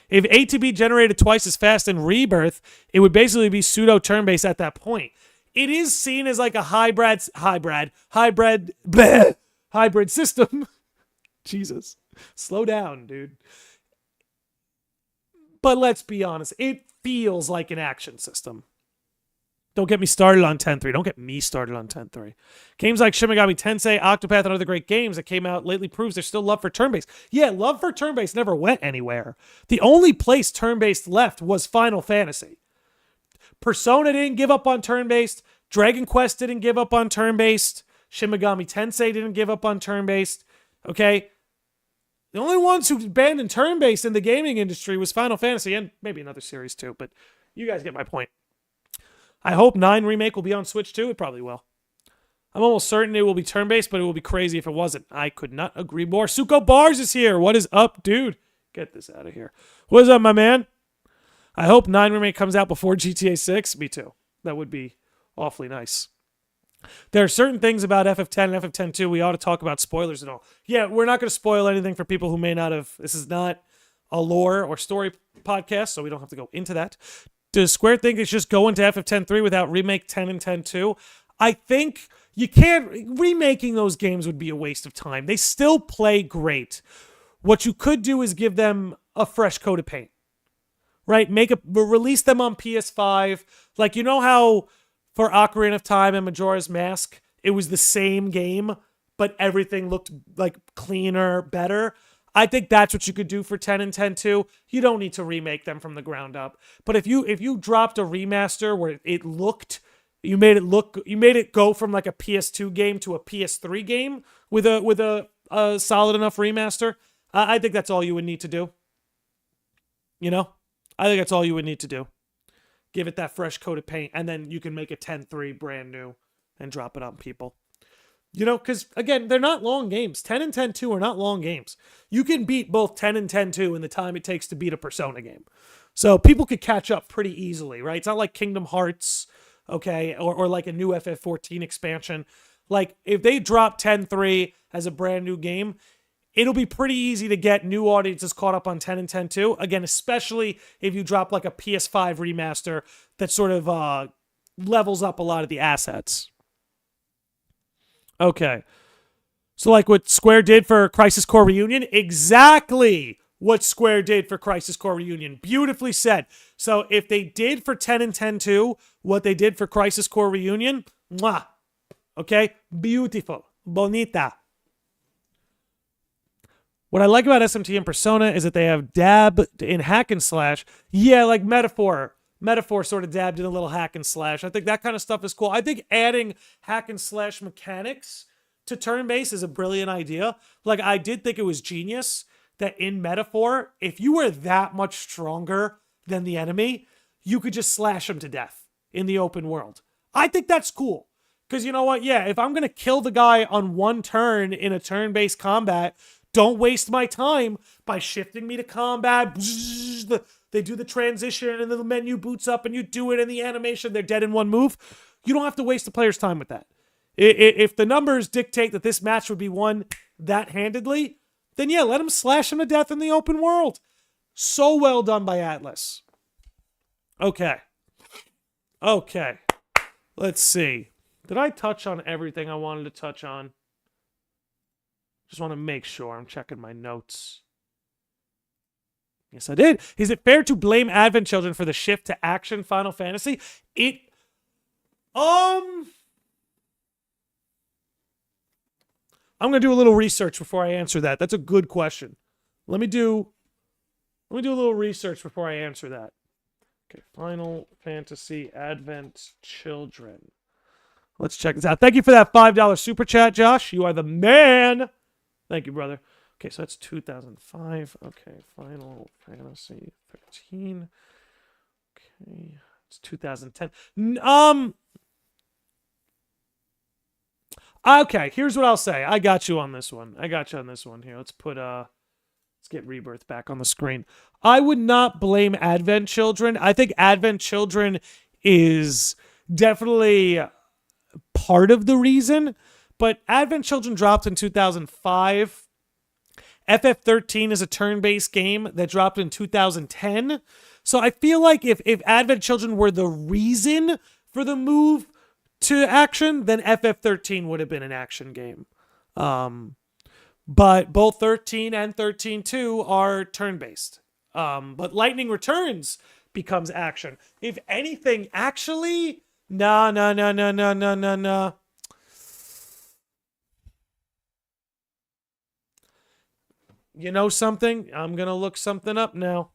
S1: If ATB generated twice as fast in Rebirth, it would basically be pseudo turn-based at that point. It is seen as like a hybrid system. Jesus. Slow down, dude. But let's be honest, it feels like an action system. Don't get me started on 10-3. Don't get me started on 10-3. Games like Shin Megami Tensei, Octopath, and other great games that came out lately proves there's still love for turn-based. Yeah, love for turn-based never went anywhere. The only place turn-based left was Final Fantasy. Persona didn't give up on turn-based. Dragon Quest didn't give up on turn-based. Shin Megami Tensei didn't give up on turn-based. Okay? The only ones who abandoned turn-based in the gaming industry was Final Fantasy and maybe another series too, but you guys get my point. I hope 9 Remake will be on Switch too. It probably will. I'm almost certain it will be turn-based, but it will be crazy if it wasn't. I could not agree more. Suko Bars is here. What is up, dude? Get this out of here. What is up, my man? I hope 9 Remake comes out before GTA 6. Me too. That would be awfully nice. There are certain things about FF10 and FF10-2 we ought to talk about, spoilers and all. Yeah, we're not going to spoil anything for people who may not have... This is not a lore or story podcast, so we don't have to go into that. Does Square think it's just go into FF10-3 without Remake 10 and 10-2? I think you can't... Remaking those games would be a waste of time. They still play great. What you could do is give them a fresh coat of paint. Right? Release them on PS5. Like, you know how... For Ocarina of Time and Majora's Mask, it was the same game, but everything looked like cleaner, better. I think that's what you could do for 10 and 10-2. You don't need to remake them from the ground up. But if you dropped a remaster where you made it go from like a PS2 game to a PS3 game with a solid enough remaster, I think that's all you would need to do. You know? I think that's all you would need to do. Give it that fresh coat of paint, and then you can make a 10-3 brand new and drop it on people. You know, because, again, they're not long games. 10 and 10-2 are not long games. You can beat both 10 and 10-2 in the time it takes to beat a Persona game. So people could catch up pretty easily, right? It's not like Kingdom Hearts, okay, or like a new FF14 expansion. Like, if they drop 10-3 as a brand new game, it'll be pretty easy to get new audiences caught up on 10 and 10-2. Again, especially if you drop like a PS5 remaster that sort of levels up a lot of the assets. Okay. So like what Square did for Crisis Core Reunion? Exactly what Square did for Crisis Core Reunion. Beautifully said. So if they did for 10 and 10-2 what they did for Crisis Core Reunion, mwah. Okay? Beautiful. Bonita. What I like about SMT and Persona is that they have dabbed in hack and slash. Yeah, like Metaphor. Metaphor sort of dabbed in a little hack and slash. I think that kind of stuff is cool. I think adding hack and slash mechanics to turn-based is a brilliant idea. Like, I did think it was genius that in Metaphor, if you were that much stronger than the enemy, you could just slash them to death in the open world. I think that's cool. Because you know what? Yeah, if I'm going to kill the guy on one turn in a turn-based combat, don't waste my time by shifting me to combat. They do the transition and then the menu boots up and you do it in the animation. They're dead in one move. You don't have to waste the player's time with that. If the numbers dictate that this match would be won that handedly, then yeah, let him slash him to death in the open world. So well done by Atlas. Okay. Let's see. Did I touch on everything I wanted to touch on? Just want to make sure. I'm checking my notes. Yes, I did. Is it fair to blame Advent Children for the shift to action Final Fantasy? I'm going to do a little research before I answer that. That's a good question. Let me do a little research before I answer that. Okay, Final Fantasy Advent Children. Let's check this out. Thank you for that $5 super chat, Josh. You are the man. Thank you, brother. Okay, so that's 2005. Okay, Final Fantasy 13. Okay, it's 2010. Okay, here's what I'll say. I got you on this one. Here, let's get Rebirth back on the screen. I would not blame Advent Children. I think Advent Children is definitely part of the reason, but Advent Children dropped in 2005. FF13 is a turn-based game that dropped in 2010. So I feel like if Advent Children were the reason for the move to action, then FF13 would have been an action game. But both 13 and 13-2 are turn-based. But Lightning Returns becomes action. If anything, actually, no. You know something? I'm going to look something up now.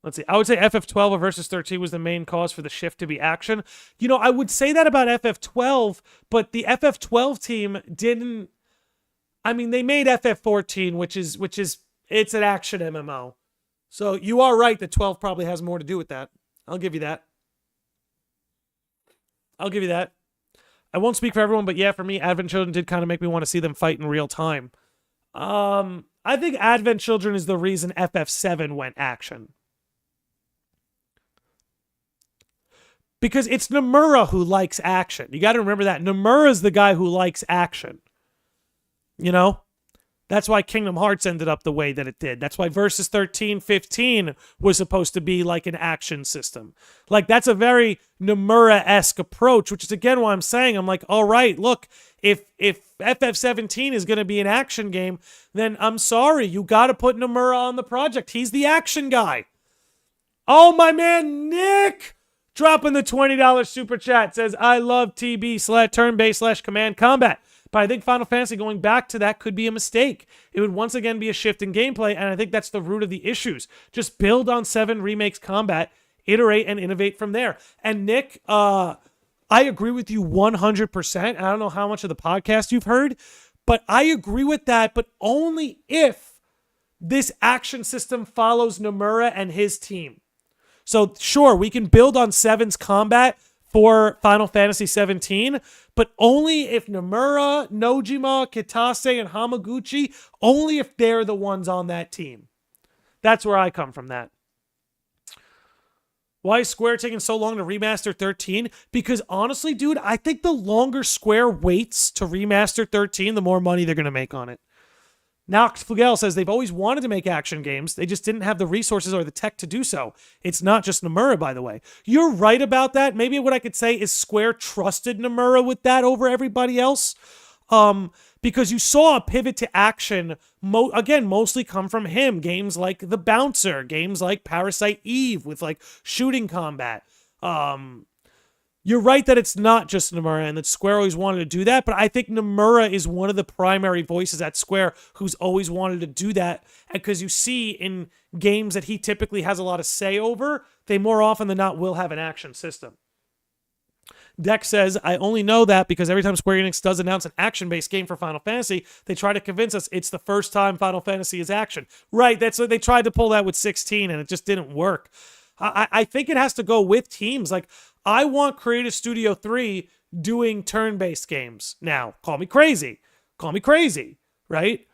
S1: Let's see. I would say FF12 versus 13 was the main cause for the shift to be action. You know, I would say that about FF12, but the FF12 team didn't... I mean, they made FF14, which is it's an action MMO. So you are right that 12 probably has more to do with that. I'll give you that. I won't speak for everyone, but yeah, for me, Advent Children did kind of make me want to see them fight in real time. I think Advent Children is the reason FF7 went action. Because it's Namura who likes action. You got to remember that. Nomura's the guy who likes action. You know? That's why Kingdom Hearts ended up the way that it did. That's why Versus 13-15 was supposed to be like an action system. Like, that's a very Nomura-esque approach, which is, again, why I'm saying, I'm like, all right, look, if FF17 is going to be an action game, then I'm sorry, you got to put Namura on the project. He's the action guy. Oh, my man, Nick, dropping the $20 super chat, says, I love TB turn-based / command combat. But I think Final Fantasy going back to that could be a mistake. It would once again be a shift in gameplay, and I think that's the root of the issues. Just build on 7 Remake's combat, iterate and innovate from there. And Nick, I agree with you 100%. I don't know how much of the podcast you've heard, but I agree with that, but only if this action system follows Nomura and his team. So sure, we can build on 7's combat for Final Fantasy 17, but only if Namura, Nojima, Kitase, and Hamaguchi, only if they're the ones on that team. That's where I come from that. Why is Square taking so long to remaster 13? Because honestly, dude, I think the longer Square waits to remaster 13, the more money they're going to make on it. Nox Flugel says they've always wanted to make action games. They just didn't have the resources or the tech to do so. It's not just Nomura, by the way. You're right about that. Maybe what I could say is Square trusted Nomura with that over everybody else. Because you saw a pivot to action, again, mostly come from him. Games like The Bouncer, games like Parasite Eve with like shooting combat. You're right that it's not just Nomura and that Square always wanted to do that, but I think Nomura is one of the primary voices at Square who's always wanted to do that, because you see in games that he typically has a lot of say over, they more often than not will have an action system. Deck says, I only know that because every time Square Enix does announce an action-based game for Final Fantasy, they try to convince us it's the first time Final Fantasy is action. Right, that's what they tried to pull that with 16, and it just didn't work. I think it has to go with teams. Like, I want Creative Studio 3 doing turn-based games now. Call me crazy. Call me crazy, right?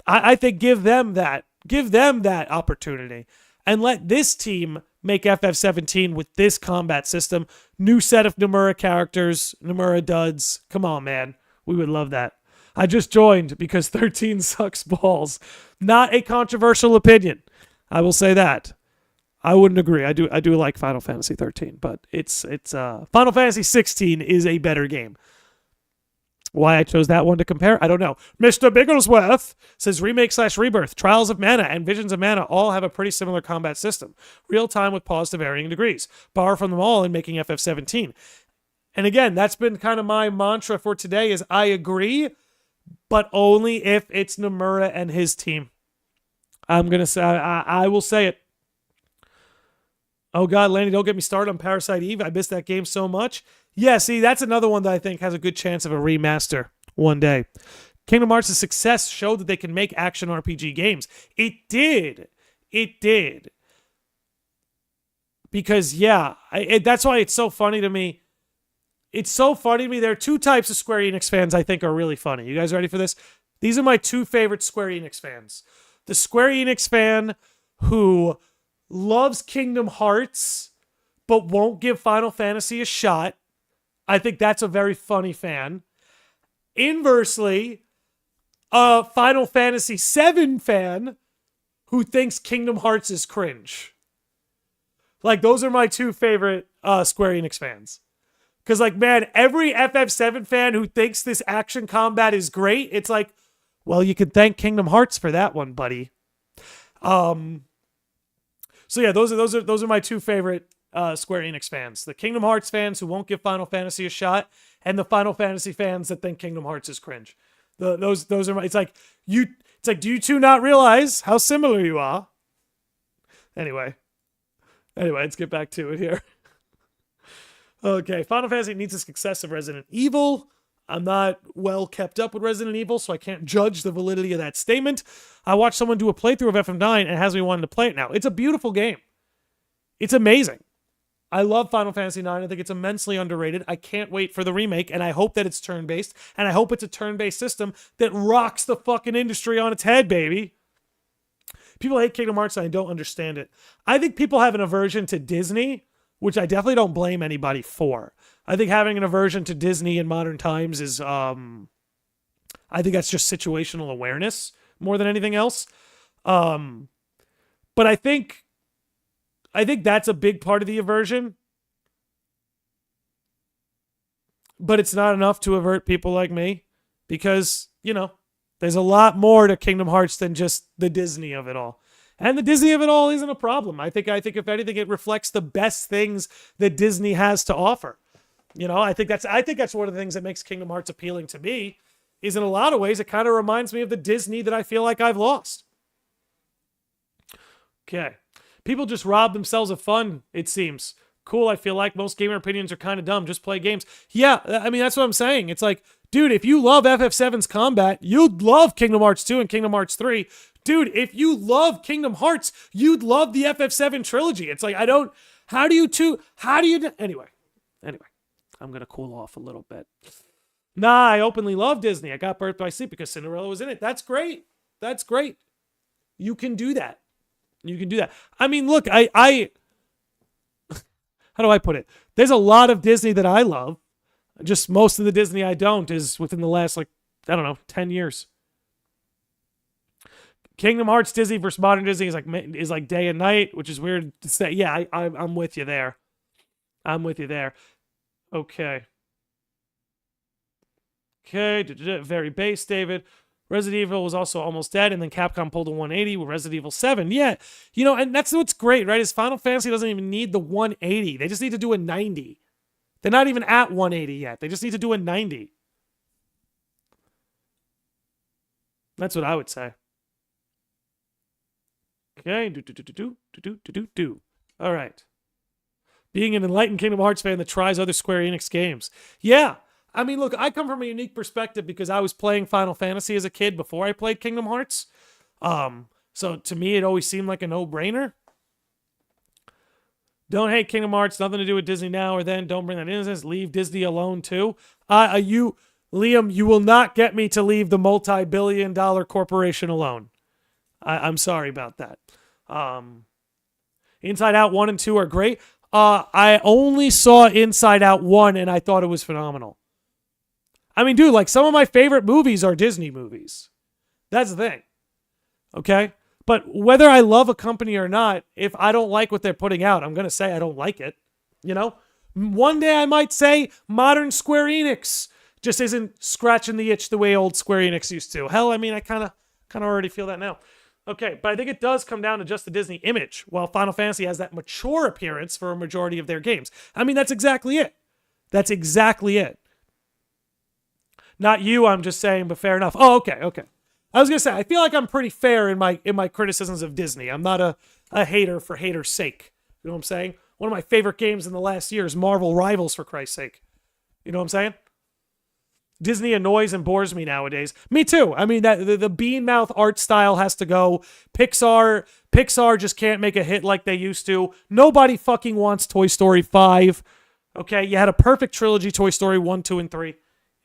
S1: I think give them that opportunity. And let this team make FF17 with this combat system. New set of Namura characters, Namura duds. Come on, man. We would love that. I just joined because 13 sucks balls. Not a controversial opinion. I will say that. I wouldn't agree. I do like Final Fantasy 13, but it's Final Fantasy 16 is a better game. Why I chose that one to compare, I don't know. Mr. Bigglesworth says Remake/Rebirth, Trials of Mana, and Visions of Mana all have a pretty similar combat system. Real time with pause to varying degrees. Borrow from them all in making FF17. And again, that's been kind of my mantra for today is I agree, but only if it's Namura and his team. I'm going to say, I will say it. Oh God, Lanny, don't get me started on Parasite Eve. I missed that game so much. Yeah, see, that's another one that I think has a good chance of a remaster one day. Kingdom Hearts' success showed that they can make action RPG games. It did. It did. Because, yeah, that's why it's so funny to me. It's so funny to me. There are two types of Square Enix fans I think are really funny. You guys ready for this? These are my two favorite Square Enix fans. The Square Enix fan who loves Kingdom Hearts but won't give Final Fantasy a shot. I think that's a very funny fan. Inversely, a Final Fantasy VII fan who thinks Kingdom Hearts is cringe. Like, those are my two favorite Square Enix fans. Because, like, man, every FF7 fan who thinks this action combat is great, it's like, well, you can thank Kingdom Hearts for that one, buddy. So yeah, those are my two favorite Square Enix fans. The Kingdom Hearts fans who won't give Final Fantasy a shot, and the Final Fantasy fans that think Kingdom Hearts is cringe. Those are my. It's like, do you two not realize how similar you are? Anyway, let's get back to it here. Okay, Final Fantasy needs a success of Resident Evil. I'm not well kept up with Resident Evil, so I can't judge the validity of that statement. I watched someone do a playthrough of FF9 and it has me wanting to play it now. It's a beautiful game. It's amazing. I love Final Fantasy IX. I think it's immensely underrated. I can't wait for the remake, and I hope that it's turn-based, and I hope it's a turn-based system that rocks the fucking industry on its head, baby. People hate Kingdom Hearts, and I don't understand it. I think people have an aversion to Disney, which I definitely don't blame anybody for. I think having an aversion to Disney in modern times is, I think that's just situational awareness more than anything else. But I think that's a big part of the aversion. But it's not enough to avert people like me because, there's a lot more to Kingdom Hearts than just the Disney of it all. And the Disney of it all isn't a problem. I think if anything, it reflects the best things that Disney has to offer. I think that's one of the things that makes Kingdom Hearts appealing to me is in a lot of ways, it kind of reminds me of the Disney that I feel like I've lost. Okay. People just rob themselves of fun, it seems. Cool, I feel like most gamer opinions are kind of dumb. Just play games. Yeah, I mean, that's what I'm saying. It's like, dude, if you love FF7's combat, you'd love Kingdom Hearts 2 and Kingdom Hearts 3. Dude, if you love Kingdom Hearts, you'd love the FF7 trilogy. It's like, anyway, I'm going to cool off a little bit. Nah, I openly love Disney. I got Birth by Sleep because Cinderella was in it. That's great. You can do that. I mean, look, how do I put it? There's a lot of Disney that I love. Just most of the Disney I don't is within the last, 10 years. Kingdom Hearts Disney versus modern Disney is like day and night, which is weird to say. Yeah, I'm with you there. Okay. Very base, David. Resident Evil was also almost dead, and then Capcom pulled a 180 with Resident Evil 7. Yeah, and that's what's great, right? Is Final Fantasy doesn't even need the 180. They just need to do a 90. They're not even at 180 yet. They just need to do a 90. That's what I would say. Okay. All right. being an enlightened Kingdom Hearts fan that tries other Square Enix games. Yeah. I mean, look, I come from a unique perspective because I was playing Final Fantasy as a kid before I played Kingdom Hearts. So to me, it always seemed like a no-brainer. Don't hate Kingdom Hearts. Nothing to do with Disney now or then. Don't bring that into this. Leave Disney alone, too. Liam, you will not get me to leave the multi-billion-dollar corporation alone. I'm sorry about that. Inside Out 1 and 2 are great. I only saw Inside Out 1, and I thought it was phenomenal. I mean, dude, like, some of my favorite movies are Disney movies. That's the thing. Okay? But whether I love a company or not, if I don't like what they're putting out, I'm going to say I don't like it. You know? One day I might say modern Square Enix just isn't scratching the itch the way old Square Enix used to. Hell, I mean, I kind of already feel that now. Okay, but I think it does come down to just the Disney image, while Final Fantasy has that mature appearance for a majority of their games. I mean, that's exactly it. That's exactly it. Not you, I'm just saying, but fair enough. Oh, okay. I was going to say, I feel like I'm pretty fair in my criticisms of Disney. I'm not a hater for hater's sake. You know what I'm saying? One of my favorite games in the last year is Marvel Rivals, for Christ's sake. You know what I'm saying? Disney annoys and bores me nowadays. Me too. I mean, that the bean mouth art style has to go. Pixar just can't make a hit like they used to. Nobody fucking wants Toy Story 5. Okay, you had a perfect trilogy, Toy Story 1, 2, and 3.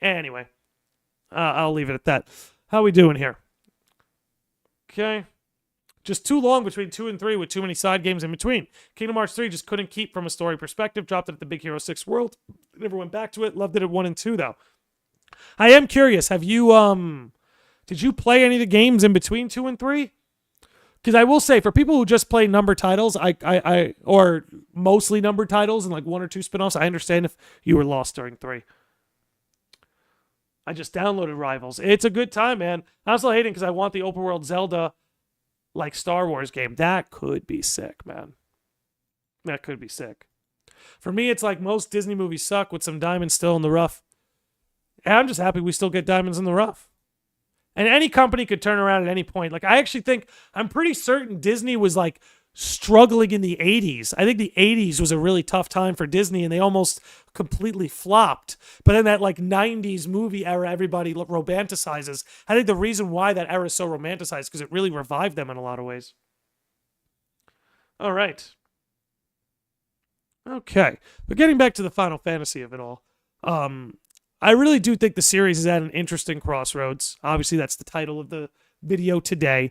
S1: Anyway, I'll leave it at that. How we doing here? Okay. Just too long between 2 and 3 with too many side games in between. Kingdom Hearts 3 just couldn't keep from a story perspective. Dropped it at the Big Hero 6 World. Never went back to it. Loved it at 1 and 2, though. I am curious. Have you, did you play any of the games in between 2 and 3? Because I will say, for people who just play number titles, or mostly number titles and like 1 or 2 spinoffs, I understand if you were lost during 3. I just downloaded Rivals. It's a good time, man. I'm still hating because I want the open world Zelda, like Star Wars game. That could be sick, man. That could be sick. For me, it's like most Disney movies suck with some diamonds still in the rough. And I'm just happy we still get diamonds in the rough. And any company could turn around at any point. Like, I actually think, I'm pretty certain Disney was like struggling in the 80s. I think the 80s was a really tough time for Disney and they almost completely flopped. But in that like 90s movie era, everybody romanticizes. I think the reason why that era is so romanticized is because it really revived them in a lot of ways. All right. Okay. But getting back to the Final Fantasy of it all. I really do think the series is at an interesting crossroads. Obviously, that's the title of the video today.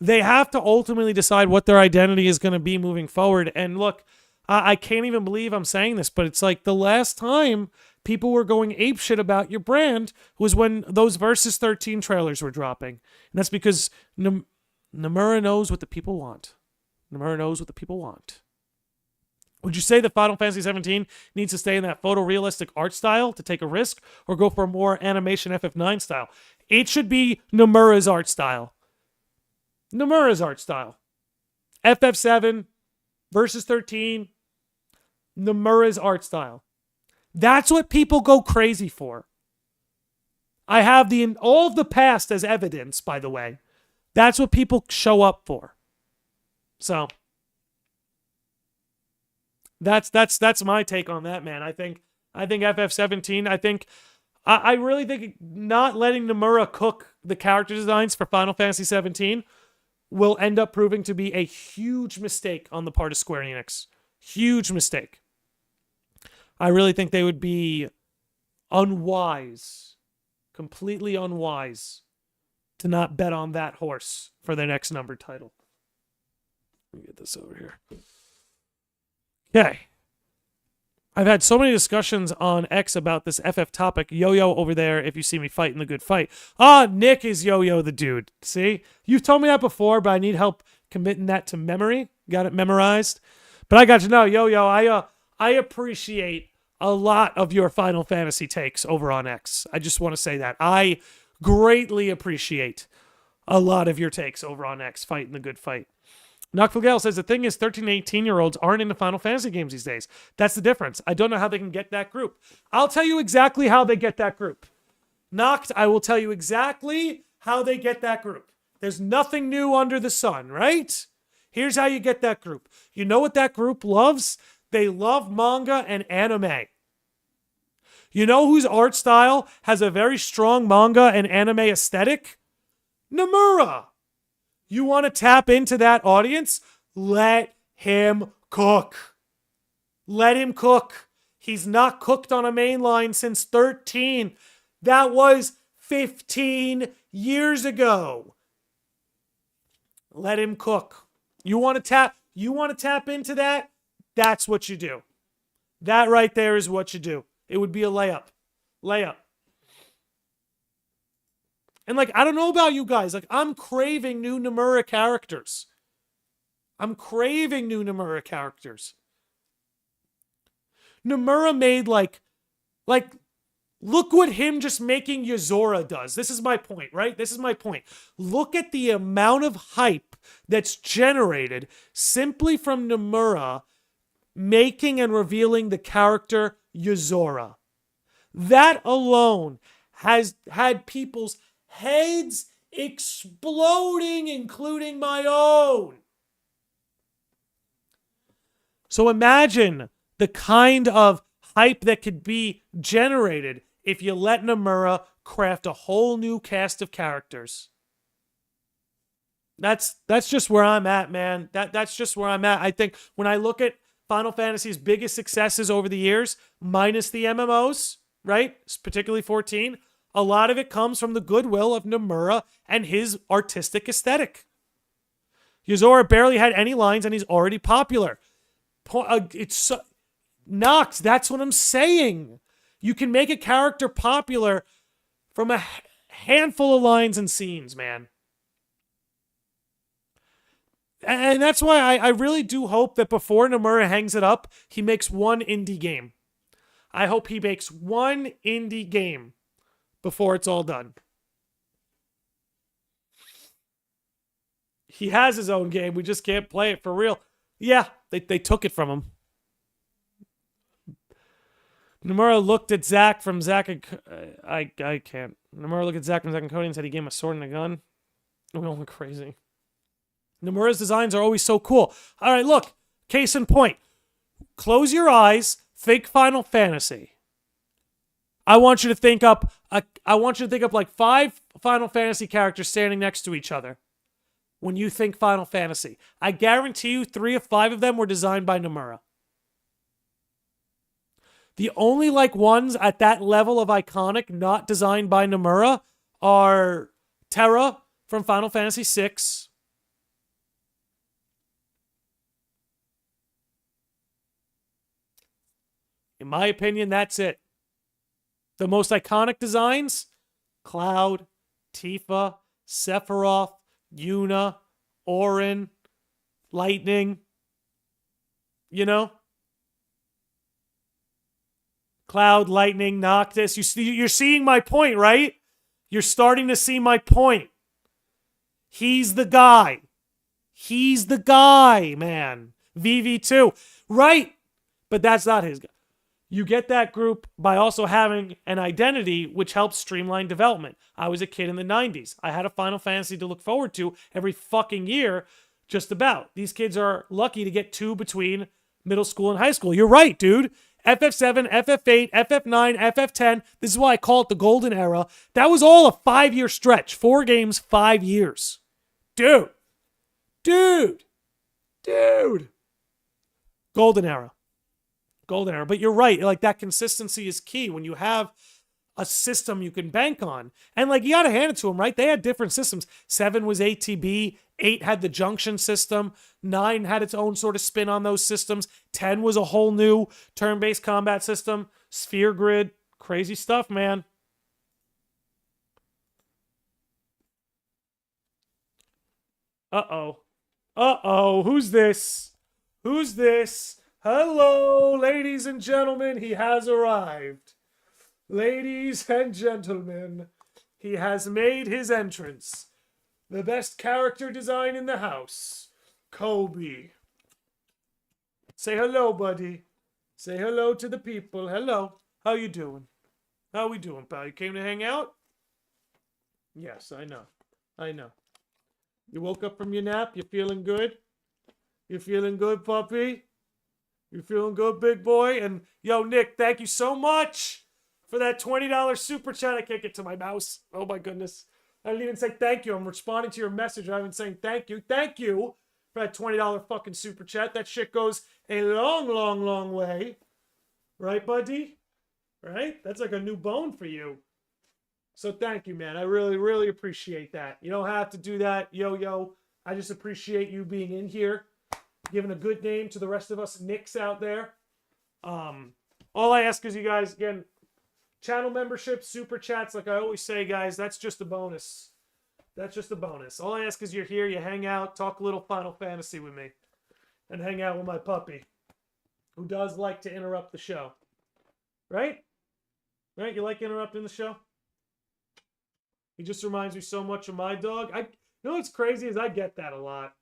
S1: They have to ultimately decide what their identity is going to be moving forward. And look, I can't even believe I'm saying this, but it's like the last time people were going apeshit about your brand was when those Versus 13 trailers were dropping. And that's because Namura knows what the people want. Namura knows what the people want. Would you say that Final Fantasy 17 needs to stay in that photorealistic art style to take a risk, or go for a more animation FF9 style? It should be Nomura's art style. Nomura's art style. FF7, Versus 13, Nomura's art style. That's what people go crazy for. I have all of the past as evidence, by the way. That's what people show up for. So that's my take on that, man. I think FF17, I really think not letting Namura cook the character designs for Final Fantasy 17 will end up proving to be a huge mistake on the part of Square Enix. Huge mistake. I really think they would be unwise, completely unwise, to not bet on that horse for their next numbered title. Let me get this over here. Okay. I've had so many discussions on X about this FF topic. Yo-Yo over there, if you see me fighting the good fight. Nick is Yo-Yo the dude. See? You've told me that before, but I need help committing that to memory. Got it memorized? But I got to know, Yo-Yo, I appreciate a lot of your Final Fantasy takes over on X. I just want to say that. I greatly appreciate a lot of your takes over on X, fighting the good fight. Knockful says, the thing is, 13 and 18-year-olds aren't into Final Fantasy games these days. That's the difference. I don't know how they can get that group. I'll tell you exactly how they get that group. Knocked, I will tell you exactly how they get that group. There's nothing new under the sun, right? Here's how you get that group. You know what that group loves? They love manga and anime. You know whose art style has a very strong manga and anime aesthetic? Namura. You want to tap into that audience? Let him cook. Let him cook. He's not cooked on a main line since 13. That was 15 years ago. Let him cook. You want to tap into that? That's what you do. That right there is what you do. It would be a layup. Layup. And like, I don't know about you guys. Like, I'm craving new Namura characters. Namura made like, look what him just making Yozora does. This is my point, right? This is my point. Look at the amount of hype that's generated simply from Namura making and revealing the character Yozora. That alone has had people's heads exploding, including my own. So imagine the kind of hype that could be generated if you let Namura craft a whole new cast of characters. That's just where I'm at, man. That's just where I'm at. I think when I look at Final Fantasy's biggest successes over the years, minus the MMOs, right? Particularly 14, a lot of it comes from the goodwill of Namura and his artistic aesthetic. Yozora barely had any lines and he's already popular. It's Nox, that's what I'm saying. You can make a character popular from a handful of lines and scenes, man. And that's why I really do hope that before Namura hangs it up, he makes one indie game. I hope he makes one indie game before it's all done. He has his own game. We just can't play it for real. Yeah, they took it from him. Namura looked at Zack from Zack and... I can't. Namura looked at Zack from Zack and Cody and said he gave him a sword and a gun. We all went crazy. Namura's designs are always so cool. All right, look. Case in point. Close your eyes. Think Final Fantasy. I want you to think up like 5 Final Fantasy characters standing next to each other. When you think Final Fantasy, I guarantee you 3 of 5 of them were designed by Namura. The only like ones at that level of iconic not designed by Namura are Terra from Final Fantasy VI. In my opinion, that's it. The most iconic designs, Cloud, Tifa, Sephiroth, Yuna, Auron, Lightning. You know? Cloud, Lightning, Noctis. You're seeing my point, right? You're starting to see my point. He's the guy. He's the guy, man. VV2. Right. But that's not his guy. You get that group by also having an identity which helps streamline development. I was a kid in the 90s. I had a Final Fantasy to look forward to every fucking year, just about. These kids are lucky to get 2 between middle school and high school. You're right, dude. FF7, FF8, FF9, FF10. This is why I call it the golden era. That was all a 5-year stretch. 4 games, 5 years. Dude. Golden era. But you're right. Like, that consistency is key when you have a system you can bank on. And, like, you got to hand it to them, right? They had different systems. 7 was ATB. 8 had the junction system. 9 had its own sort of spin on those systems. 10 was a whole new turn-based combat system. Sphere grid. Crazy stuff, man. Uh-oh. Who's this? Hello, ladies and gentlemen. He has arrived. Ladies and gentlemen, he has made his entrance. The best character design in the house. Kobe. Say hello, buddy. Say hello to the people. Hello. How you doing? How we doing, pal? You came to hang out? Yes, I know. You woke up from your nap? You feeling good? You feeling good, puppy? You feeling good, big boy? And yo, Nick, thank you so much for that $20 super chat. I can't get to my mouse. Oh my goodness. I didn't even say thank you. I'm responding to your message. I've been saying thank you. Thank you for that $20 fucking super chat. That shit goes a long, long, long way. Right, buddy? Right? That's like a new bone for you. So thank you, man. I really, really appreciate that. You don't have to do that, yo. I just appreciate you being in here, giving a good name to the rest of us Nicks out there. All I ask is you guys, again, channel membership, super chats, like I always say, guys, that's just a bonus. That's just a bonus. All I ask is you're here, you hang out, talk a little Final Fantasy with me, and hang out with my puppy, who does like to interrupt the show. Right? Right? You like interrupting the show? He just reminds me so much of my dog. You know what's crazy is I get that a lot.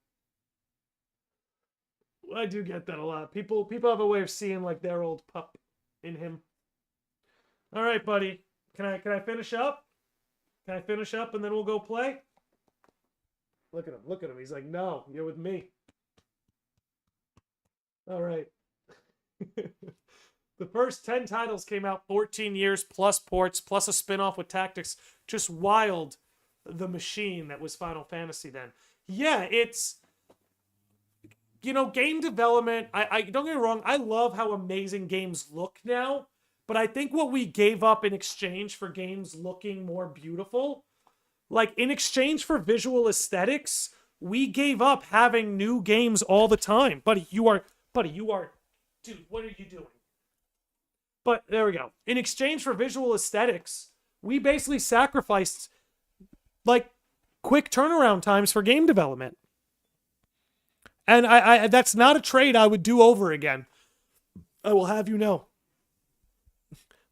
S1: I do get that a lot. People have a way of seeing like their old pup in him. All right, buddy. Can I finish up? Can I finish up and then we'll go play? Look at him. Look at him. He's like, no, you're with me. All right. The first 10 titles came out 14 years plus ports plus a spin-off with Tactics. Just wild, the machine that was Final Fantasy then. Yeah, it's, you know, game development. I don't get me wrong. I love how amazing games look now, but I think what we gave up in exchange for games looking more beautiful, like in exchange for visual aesthetics, we gave up having new games all the time. Buddy, you are, dude, what are you doing? But there we go. In exchange for visual aesthetics, we basically sacrificed like quick turnaround times for game development. And I that's not a trade I would do over again. I will have you know.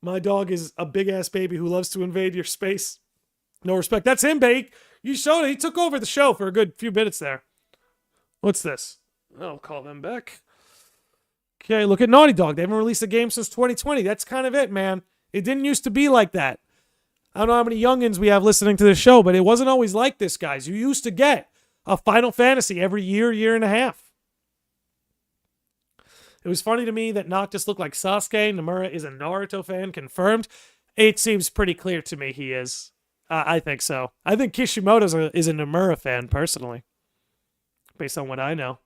S1: My dog is a big ass baby who loves to invade your space. No respect. That's him, babe. You showed it. He took over the show for a good few minutes there. What's this? I'll call them back. Okay, look at Naughty Dog. They haven't released a game since 2020. That's kind of it, man. It didn't used to be like that. I don't know how many youngins we have listening to this show, but it wasn't always like this, guys. You used to get a Final Fantasy every year and a half. It was funny to me that Noctis looked like Sasuke. Namura is a Naruto fan, confirmed. It seems pretty clear to me he is. I think so. I think Kishimoto is a Namura fan, personally, based on what I know.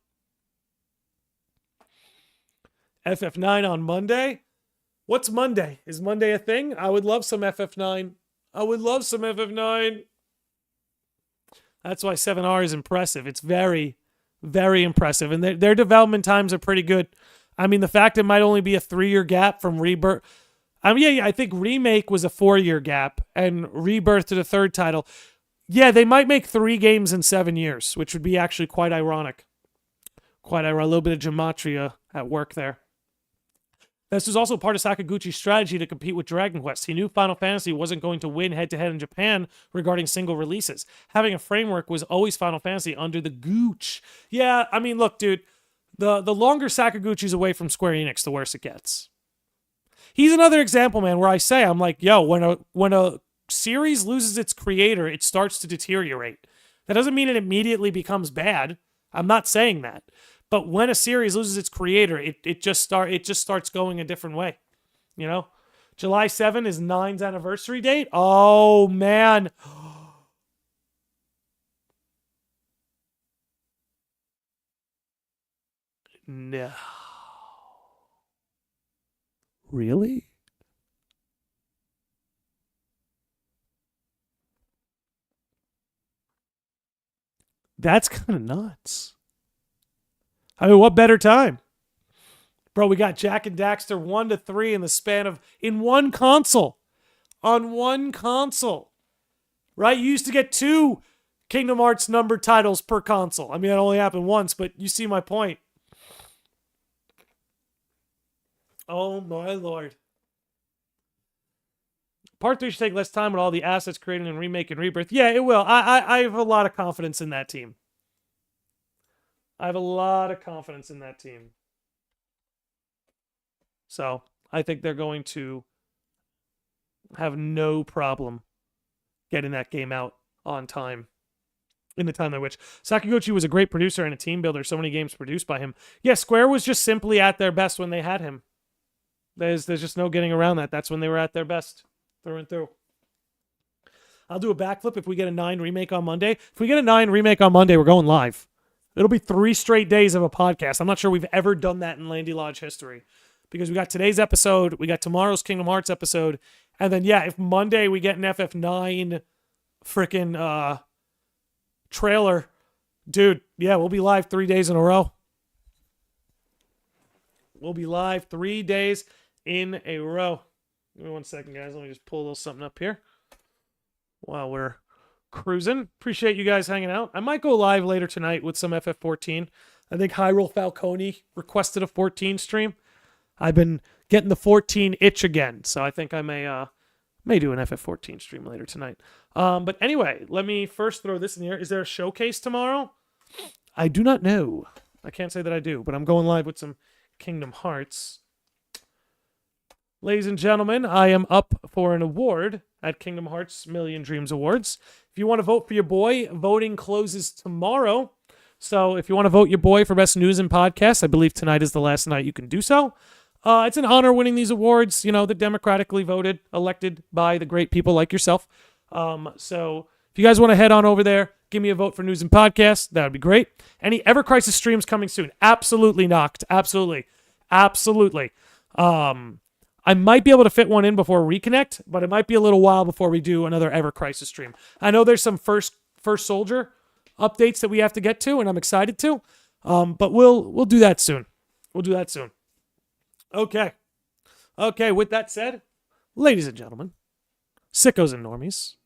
S1: FF9 on Monday? What's Monday? Is Monday a thing? I would love some FF9. I would love some FF9. That's why 7R is impressive. It's very, very impressive. And their development times are pretty good. I mean, the fact it might only be a 3-year gap from Rebirth. I mean, yeah, I think Remake was a 4-year gap. And Rebirth to the third title. Yeah, they might make 3 games in 7 years, which would be actually quite ironic. Quite ironic. A little bit of gematria at work there. This was also part of Sakaguchi's strategy to compete with Dragon Quest. He knew Final Fantasy wasn't going to win head-to-head in Japan regarding single releases. Having a framework was always Final Fantasy under the gooch. Yeah, I mean, look, dude, the longer Sakaguchi's away from Square Enix, the worse it gets. He's another example, man, where I say, I'm like, yo, when a series loses its creator, it starts to deteriorate. That doesn't mean it immediately becomes bad. I'm not saying that. But when a series loses its creator, it just starts going a different way. You know? July 7 is 9's anniversary date. Oh, man. No. Really? That's kind of nuts. I mean, what better time? Bro, we got Jak and Daxter 1 to 3 in the span of, in one console. On one console. Right? You used to get 2 Kingdom Hearts numbered titles per console. I mean, that only happened once, but you see my point. Oh my lord. Part 3 should take less time with all the assets created in Remake and Rebirth. Yeah, it will. I have a lot of confidence in that team. I have a lot of confidence in that team. So, I think they're going to have no problem getting that game out on time. in the time they which. Sakaguchi was a great producer and a team builder. So many games produced by him. Yeah, Square was just simply at their best when they had him. There's just no getting around that. That's when they were at their best, through and through. I'll do a backflip if we get a 9 remake on Monday. If we get a 9 remake on Monday, we're going live. It'll be 3 straight days of a podcast. I'm not sure we've ever done that in Landy Lodge history. Because we got today's episode, we got tomorrow's Kingdom Hearts episode, and then, yeah, if Monday we get an FF9 freaking trailer, dude, yeah, we'll be live 3 days in a row. We'll be live 3 days in a row. Give me 1 second, guys. Let me just pull a little something up here while we're cruising. Appreciate you guys hanging out. I might go live later tonight with some FF14. I think Hyrule Falcone requested a 14 stream. I've been getting the 14 itch again, so I think I may do an FF14 stream later tonight. But anyway, let me first throw this in here. Is there a showcase tomorrow? I do not know. I can't say that I do, but I'm going live with some Kingdom Hearts. Ladies and gentlemen, I am up for an award at Kingdom Hearts Million Dreams Awards. If you want to vote for your boy, voting closes tomorrow. So if you want to vote your boy for Best News and Podcast, I believe tonight is the last night you can do so. It's an honor winning these awards. You know, they're democratically voted, elected by the great people like yourself. So if you guys want to head on over there, give me a vote for News and Podcast. That would be great. Any Ever Crisis streams coming soon? Absolutely knocked. Absolutely. Absolutely. I might be able to fit one in before Reconnect, but it might be a little while before we do another Ever Crisis stream. I know there's some First Soldier updates that we have to get to, and I'm excited to. But we'll do that soon. We'll do that soon. Okay, with that said, ladies and gentlemen, sickos and normies,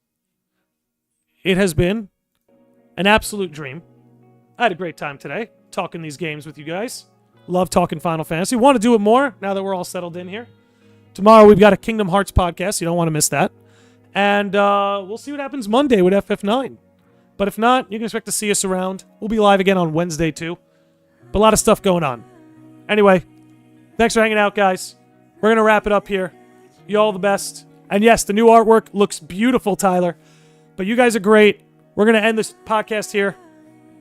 S1: it has been an absolute dream. I had a great time today talking these games with you guys. Love talking Final Fantasy. Want to do it more now that we're all settled in here. Tomorrow we've got a Kingdom Hearts podcast. You don't want to miss that. And we'll see what happens Monday with FF9. But if not, you can expect to see us around. We'll be live again on Wednesday too. But a lot of stuff going on. Anyway, thanks for hanging out, guys. We're going to wrap it up here. You all the best. And yes, the new artwork looks beautiful, Tyler. But you guys are great. We're going to end this podcast here.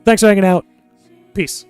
S1: Thanks for hanging out. Peace.